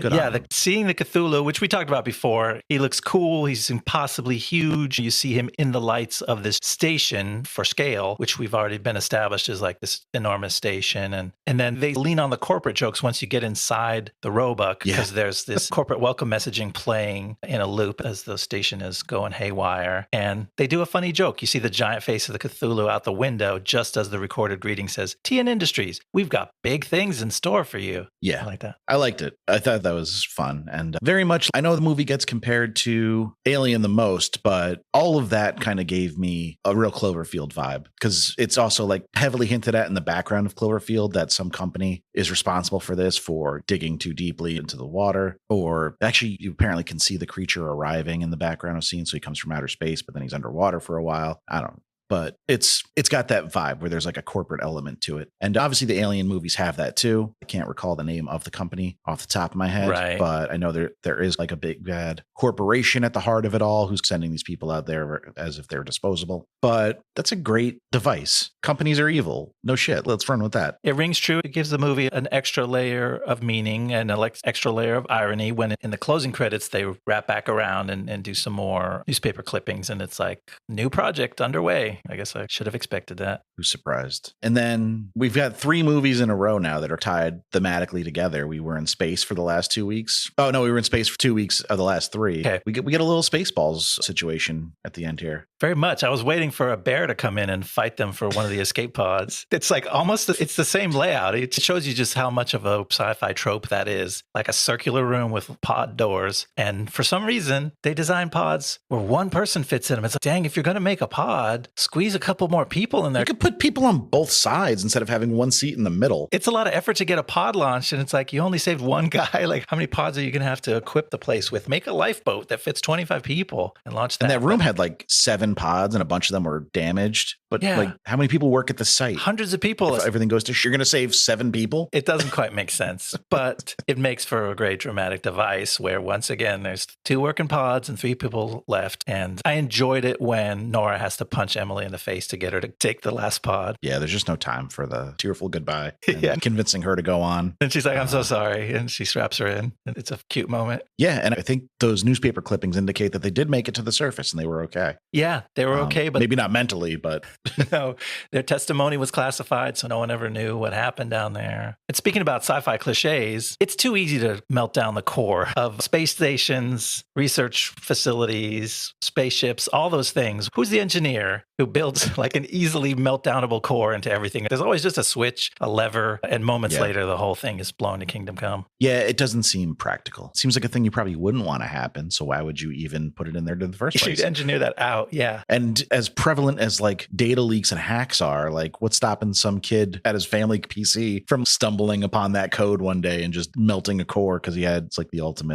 seeing the Cthulhu, which we talked about before, he looks cool. He's impossibly huge. You see him in the lights of this station for scale, which we've already been established as like this enormous station. And then they lean on the corporate jokes once you get inside the Roebuck, because there's this corporate welcome messaging playing in a loop as the station is going haywire. And they do a funny joke. You see the giant face of the Cthulhu out the window just as the recorded greeting says, TN Industries, we've got big things in store for you. Yeah. I like that. I liked it. I thought that was fun. And very much, I know the movie gets compared to Alien the most, but all of that kind of gave me a real Cloverfield vibe, because it's also like heavily hinted at in the background of Cloverfield that some company is responsible for this, for digging too deeply into the water. Or actually, you apparently can see the creature arriving in the background of scenes. So he comes from outer space, but then he's underwater for a while. I don't know. But it's got that vibe where there's like a corporate element to it. And obviously the Alien movies have that too. I can't recall the name of the company off the top of my head, but I know there is like a big bad corporation at the heart of it all who's sending these people out there as if they're disposable. But that's a great device. Companies are evil. No shit. Let's run with that. It rings true. It gives the movie an extra layer of meaning and an extra layer of irony when in the closing credits they wrap back around and do some more newspaper clippings. And it's like, new project underway. I guess I should have expected that. Who's surprised? And then we've got 3 movies in a row now that are tied thematically together. We were in space for the last 2 weeks. Oh, no, we were in space for 2 weeks of the last 3. Okay. We get a little Spaceballs situation at the end here. Very much. I was waiting for a bear to come in and fight them for one of the escape pods. It's like it's the same layout. It shows you just how much of a sci-fi trope that is. Like a circular room with pod doors. And for some reason, they design pods where one person fits in them. It's like, dang, if you're going to make a pod, squeeze a couple more people in there. You could put people on both sides instead of having one seat in the middle. It's a lot of effort to get a pod launched. And it's like, you only saved one guy. Like, how many pods are you going to have to equip the place with? Make a lifeboat that fits 25 people and launch that. And that room had like 7 pods and a bunch of them were damaged. But like, how many people work at the site? Hundreds of people. If everything goes to you're going to save 7 people? It doesn't quite make sense, but it makes for a great dramatic device where once again, there's 2 working pods and 3 people left. And I enjoyed it when Nora has to punch Emily in the face to get her to take the last pod. Yeah, there's just no time for the tearful goodbye and convincing her to go on. And she's like, I'm so sorry. And she straps her in. And it's a cute moment. Yeah, and I think those newspaper clippings indicate that they did make it to the surface and they were okay. Yeah, they were okay, but maybe not mentally, but no, their testimony was classified, so no one ever knew what happened down there. And speaking about sci-fi cliches, it's too easy to melt down the core of space stations, research facilities, spaceships, all those things. Who's the engineer who builds like an easily meltdownable core into everything? There's always just a switch, a lever, and moments later, the whole thing is blown to kingdom come. Yeah, it doesn't seem practical. It seems like a thing you probably wouldn't want to happen. So why would you even put it in there in the first place? You'd engineer that out, yeah. And as prevalent as like data leaks and hacks are, like what's stopping some kid at his family PC from stumbling upon that code one day and just melting a core because it's like the ultimate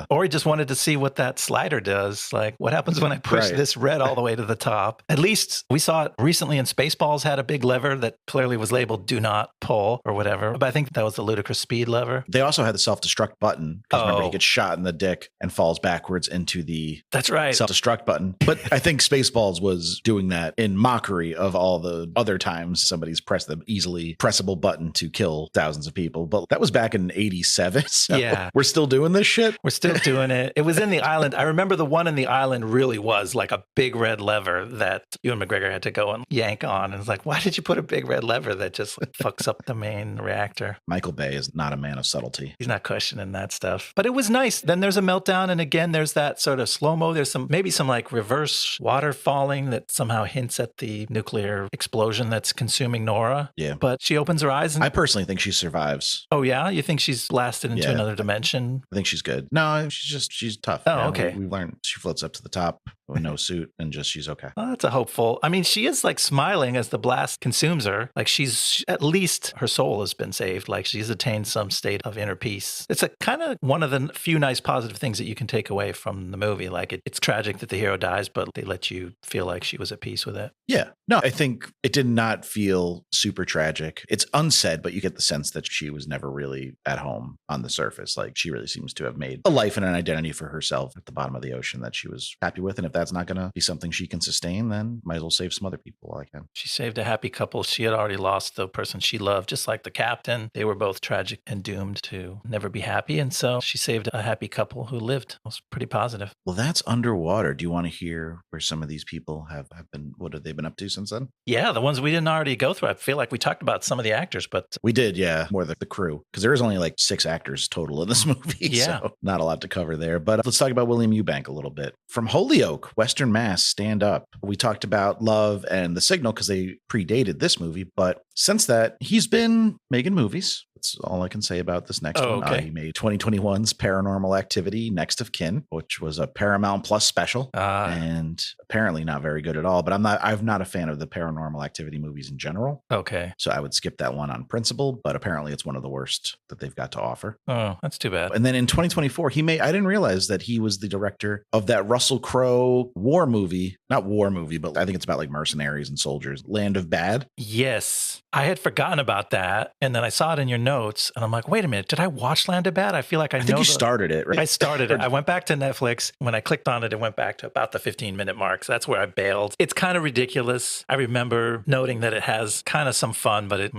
or he just wanted to see what that slider does. Like, what happens when I push this red all the way to the top? At least we saw it recently in Spaceballs had a big lever that clearly was labeled do not pull or whatever. But I think that was the ludicrous speed lever. They also had the self-destruct button. Because remember, he gets shot in the dick and falls backwards into the self-destruct button. But I think Spaceballs was doing that in mockery of all the other times somebody's pressed the easily pressable button to kill thousands of people. But that was back in 87. So yeah. We're still doing this shit? We're still doing it. It was in the island. I remember the one in the island really was like a big red lever that Ewan McGregor had to go and yank on. And it's like, why did you put a big red lever that just fucks up the main reactor? Michael Bay is not a man of subtlety. He's not questioning that stuff. But it was nice. Then there's a meltdown. And again, there's that sort of slow-mo. There's maybe some like reverse water falling that somehow hints at the nuclear explosion that's consuming Nora. Yeah. But she opens her eyes. And I personally think she survives. Oh, yeah? You think she's blasted into another dimension? I think she's good. No, she's tough. Oh, okay. We learned she floats up to the top. with no suit and just she's okay. Well, that's a hopeful. I mean, she is like smiling as the blast consumes her. Like she's at least her soul has been saved. Like she's attained some state of inner peace. It's a kind of one of the few nice positive things that you can take away from the movie. Like it's tragic that the hero dies, but they let you feel like she was at peace with it. Yeah. No, I think it did not feel super tragic. It's unsaid, but you get the sense that she was never really at home on the surface. Like she really seems to have made a life and an identity for herself at the bottom of the ocean that she was happy with. And if that's not going to be something she can sustain, then might as well save some other people while I can. She saved a happy couple. She had already lost the person she loved, just like the captain. They were both tragic and doomed to never be happy. And so she saved a happy couple who lived. It was pretty positive. Well, that's Underwater. Do you want to hear where some of these people have been? What have they been up to since then? Yeah, the ones we didn't already go through. I feel like we talked about some of the actors, but we did, yeah, more the crew, because there is only like 6 actors total in this movie. Yeah. So not a lot to cover there. But let's talk about William Eubank a little bit. From Holyoke, Western Mass, Stand Up. We talked about Love and The Signal because they predated this movie. But since that, he's been making movies. That's all I can say about this next one. Okay. He made 2021's Paranormal Activity, Next of Kin, which was a Paramount Plus special, and apparently not very good at all. But I'm not a fan of the Paranormal Activity movies in general. Okay. So I would skip that one on principle, but apparently it's one of the worst that they've got to offer. Oh, that's too bad. And then in 2024, I didn't realize that he was the director of that Russell Crowe war movie, not war movie, but I think it's about like mercenaries and soldiers, Land of Bad. Yes. I had forgotten about that. And then I saw it in your notes and I'm like, wait a minute, did I watch Land of Bad? I feel like I think you started it, right? I started it. I went back to Netflix. When I clicked on it, it went back to about the 15-minute mark. So that's where I bailed. It's kind of ridiculous. I remember noting that it has kind of some fun, but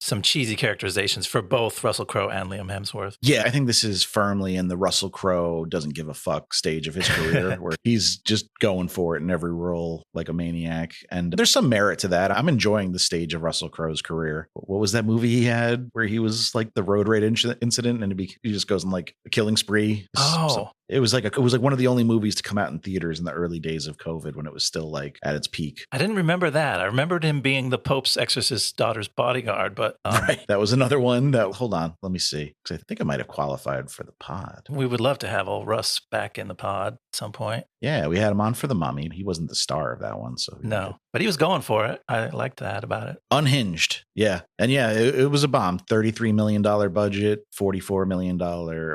some cheesy characterizations for both Russell Crowe and Liam Hemsworth. Yeah, I think this is firmly in the Russell Crowe doesn't give a fuck stage of his career where he's just going for it in every role like a maniac. And there's some merit to that. I'm enjoying the stage of Russell Crowe's career. What was that movie he had where he was like the road rage incident and he just goes on like a killing spree? It was like one of the only movies to come out in theaters in the early days of COVID when it was still like at its peak. I didn't remember that. I remembered him being the Pope's exorcist's daughter's bodyguard, but right. That was another one hold on, let me see. Because I think I might have qualified for the pod. We would love to have old Russ back in the pod at some point. Yeah, we had him on for The Mummy. He wasn't the star of that one, so no. But he was going for it. I liked that about it. Unhinged. Yeah. And yeah, it was a bomb. $33 million budget, $44 million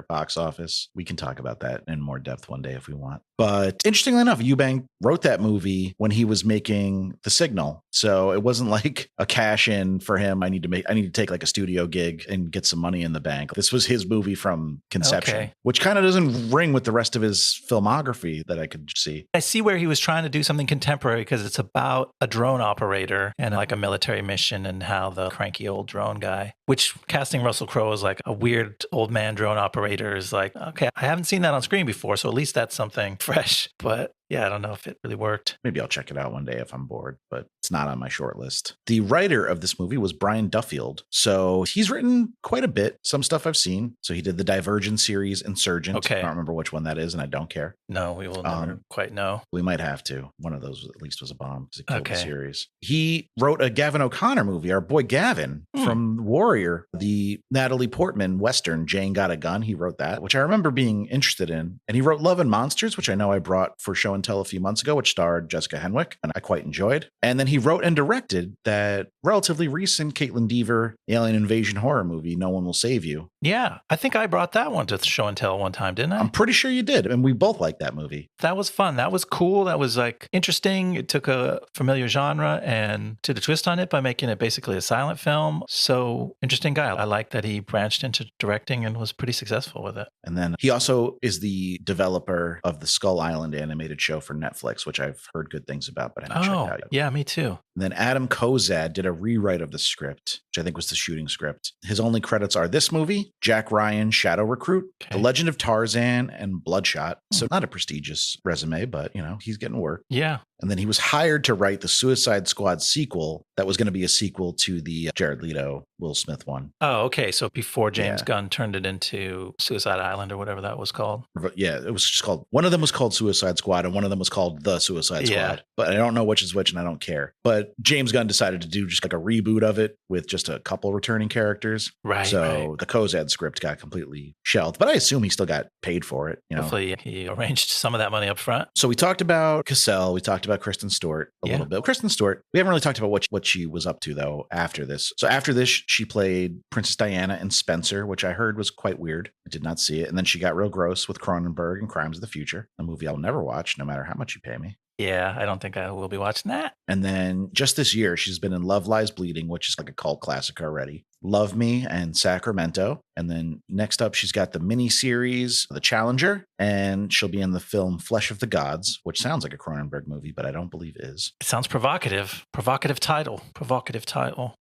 box office. We can talk about that in more depth one day if we want. But interestingly enough, Eubank wrote that movie when he was making The Signal. So it wasn't like a cash in for him. I need to take like a studio gig and get some money in the bank. This was his movie from conception, which kind of doesn't ring with the rest of his filmography that I could see. I see where he was trying to do something contemporary because it's about a drone operator and like a military mission and how the cranky old drone guy, which casting Russell Crowe as like a weird old man drone operator is like, okay, I haven't seen that on screen before. So at least that's something fresh. But yeah, I don't know if it really worked. Maybe I'll check it out one day if I'm bored, but it's not on my short list. The writer of this movie was Brian Duffield. So he's written quite a bit, some stuff I've seen. So he did the Divergent series, Insurgent. Okay. I don't remember which one that is, and I don't care. No, we will never quite know. We might have to. One of those at least was a bomb because it killed the series. He wrote a Gavin O'Connor movie, our boy Gavin from Warrior, the Natalie Portman Western, Jane Got a Gun. He wrote that, which I remember being interested in. And he wrote Love and Monsters, which I know I brought for show and tell a few months ago, which starred Jessica Henwick, and I quite enjoyed. And then he wrote and directed that relatively recent Caitlin Dever alien invasion horror movie, No One Will Save You. Yeah, I think I brought that one to show and tell one time, didn't I? I'm pretty sure you did, and we both liked that movie. That was fun. That was cool. That was like interesting. It took a familiar genre and did a twist on it by making it basically a silent film. So interesting guy. I like that he branched into directing and was pretty successful with it. And then he also is the developer of the Skull Island animated show for Netflix, which I've heard good things about, but I haven't checked out yet. Yeah, me too. And then Adam Kozad did a rewrite of the script, which I think was the shooting script. His only credits are this movie, Jack Ryan, Shadow Recruit, The Legend of Tarzan, and Bloodshot. So not a prestigious resume, but, he's getting work. Yeah. And then he was hired to write the Suicide Squad sequel that was going to be a sequel to the Jared Leto, Will Smith one. Oh, okay. So before James Gunn turned it into Suicide Island or whatever that was called. Yeah, it was just called, one of them was called Suicide Squad and one of them was called The Suicide Squad. But I don't know which is which and I don't care. But James Gunn decided to do just like a reboot of it with just a couple returning characters. Right. So the Kozad said script got completely shelved, but I assume he still got paid for it. Hopefully he arranged some of that money up front. So we talked about Cassel. We talked about Kristen Stewart a little bit. Kristen Stewart, we haven't really talked about what she was up to, though, after this. So after this, she played Princess Diana in Spencer, which I heard was quite weird. I did not see it. And then she got real gross with Cronenberg and Crimes of the Future, a movie I'll never watch, no matter how much you pay me. Yeah, I don't think I will be watching that. And then just this year, she's been in Love Lies Bleeding, which is like a cult classic already. Love Me and Sacramento. And then next up, she's got the mini-series, The Challenger, and she'll be in the film Flesh of the Gods, which sounds like a Cronenberg movie, but I don't believe is. It sounds provocative. Provocative title.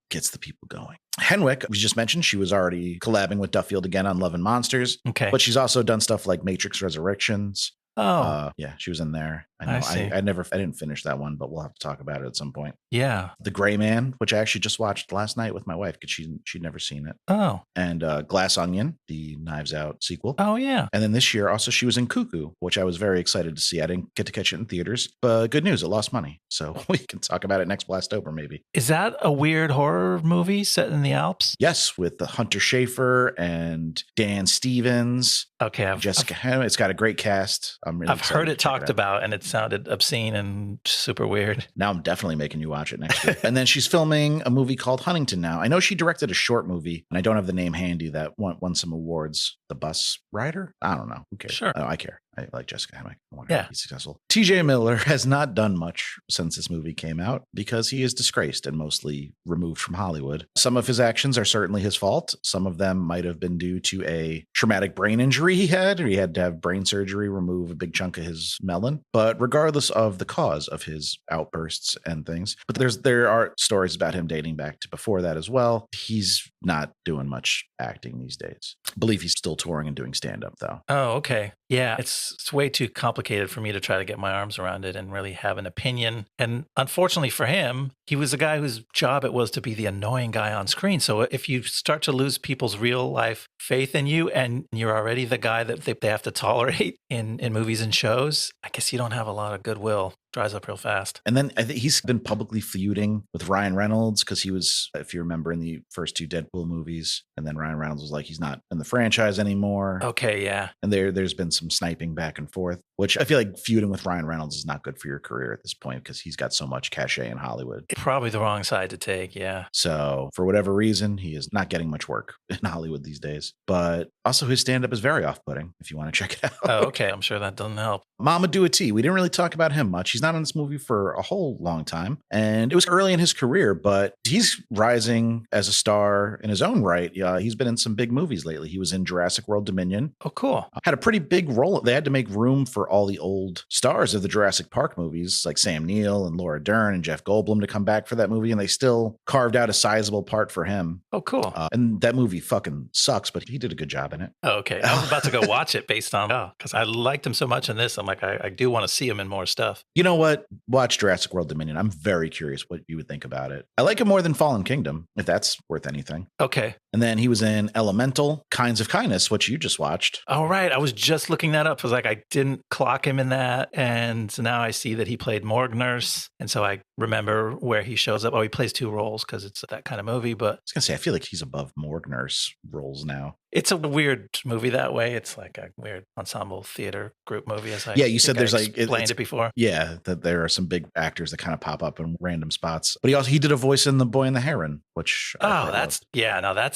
Gets the people going. Henwick, we just mentioned, she was already collabing with Duffield again on Love and Monsters. Okay. But she's also done stuff like Matrix Resurrections. Oh. Yeah, she was in there. I know. I didn't finish that one, but we'll have to talk about it at some point. Yeah. The Gray Man, which I actually just watched last night with my wife because she'd never seen it. Oh. And Glass Onion, the Knives Out sequel. Oh, yeah. And then this year, also, she was in Cuckoo, which I was very excited to see. I didn't get to catch it in theaters, but good news, it lost money. So we can talk about it next Blastober, maybe. Is that a weird horror movie set in the Alps? Yes, with the Hunter Schafer and Dan Stevens. Okay. Jessica Henwick. It's got a great cast. I've heard it talked about, and it sounded obscene and super weird. Now I'm definitely making you watch it next year. And then she's filming a movie called Huntington now. I know she directed a short movie, and I don't have the name handy, that won some awards. The Bus Rider? I don't know. Who cares? Sure. I care. I like Jessica Henwick. I want her to be successful. TJ Miller has not done much since this movie came out because he is disgraced and mostly removed from Hollywood. Some of his actions are certainly his fault. Some of them might have been due to a traumatic brain injury he had, or he had to have brain surgery, remove a big chunk of his melon. But regardless of the cause of his outbursts and things, but there are stories about him dating back to before that as well. He's not doing much acting these days. I believe he's still touring and doing stand-up, though. Oh, okay. Yeah, it's way too complicated for me to try to get my arms around it and really have an opinion. And unfortunately for him, he was a guy whose job it was to be the annoying guy on screen. So if you start to lose people's real life faith in you and you're already the guy that they have to tolerate in movies and shows, I guess you don't have a lot of goodwill. Dries up real fast. And then I think he's been publicly feuding with Ryan Reynolds because he was, if you remember, in the first two Deadpool movies. And then Ryan Reynolds was like, he's not in the franchise anymore. Okay, yeah. And there's been some sniping back and forth, which I feel like feuding with Ryan Reynolds is not good for your career at this point because he's got so much cachet in Hollywood. Probably the wrong side to take, yeah. So for whatever reason, he is not getting much work in Hollywood these days. But also his stand-up is very off-putting if you want to check it out. Oh, okay. I'm sure that doesn't help. Mamoudou Athie, we didn't really talk about him much. He's not in this movie for a whole long time. And it was early in his career, but he's rising as a star in his own right. Yeah, he's been in some big movies lately. He was in Jurassic World Dominion. Oh, cool. Had a pretty big role. They had to make room for all the old stars of the Jurassic Park movies, like Sam Neill and Laura Dern and Jeff Goldblum, to come back for that movie. And they still carved out a sizable part for him. Oh, cool. And that movie fucking sucks, but he did a good job in it. Oh, okay. I was about to go watch it based on, because I liked him so much in this. I'm like, I do want to see him in more stuff. You know what? Watch Jurassic World Dominion. I'm very curious what you would think about it. I like it more than Fallen Kingdom, if that's worth anything. Okay. And then he was in Elemental, Kinds of Kindness, which you just watched. Oh, right. I was just looking that up. I was like, I didn't clock him in that. And now I see that he played morgue nurse. And so I remember where he shows up. Oh, he plays two roles because it's that kind of movie. But I was going to say, I feel like he's above morgue nurse roles now. It's a weird movie that way. It's like a weird ensemble theater group movie. As you said there's like explained it before. Yeah, that there are some big actors that kind of pop up in random spots. But he did a voice in The Boy and the Heron, which that's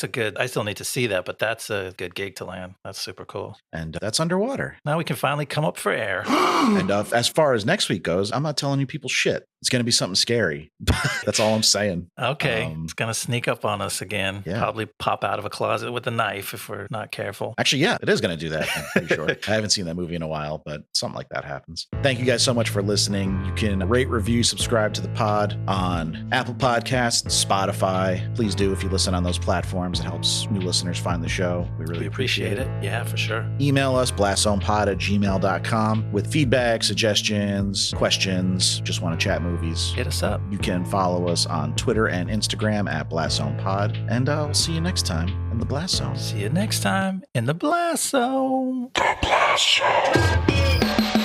a good. I still need to see that, but that's a good gig to land. That's super cool. And that's underwater. Now we can finally come up for air. And as far as next week goes, I'm not telling you people shit. It's going to be something scary. That's all I'm saying. Okay. It's going to sneak up on us again. Yeah. Probably pop out of a closet with a knife if we're not careful. Actually, yeah, it is going to do that. I'm pretty sure. I haven't seen that movie in a while, but something like that happens. Thank you guys so much for listening. You can rate, review, subscribe to the pod on Apple Podcasts, Spotify. Please do if you listen on those platforms. It helps new listeners find the show. We really appreciate it. Yeah, for sure. Email us, blastzonepod@gmail.com with feedback, suggestions, questions. Just want to chat movies. Hit us up. You can follow us on Twitter and Instagram @BlastZonePod. And we'll see you next time in the Blast Zone. See you next time in the Blast Zone. The Blast Zone.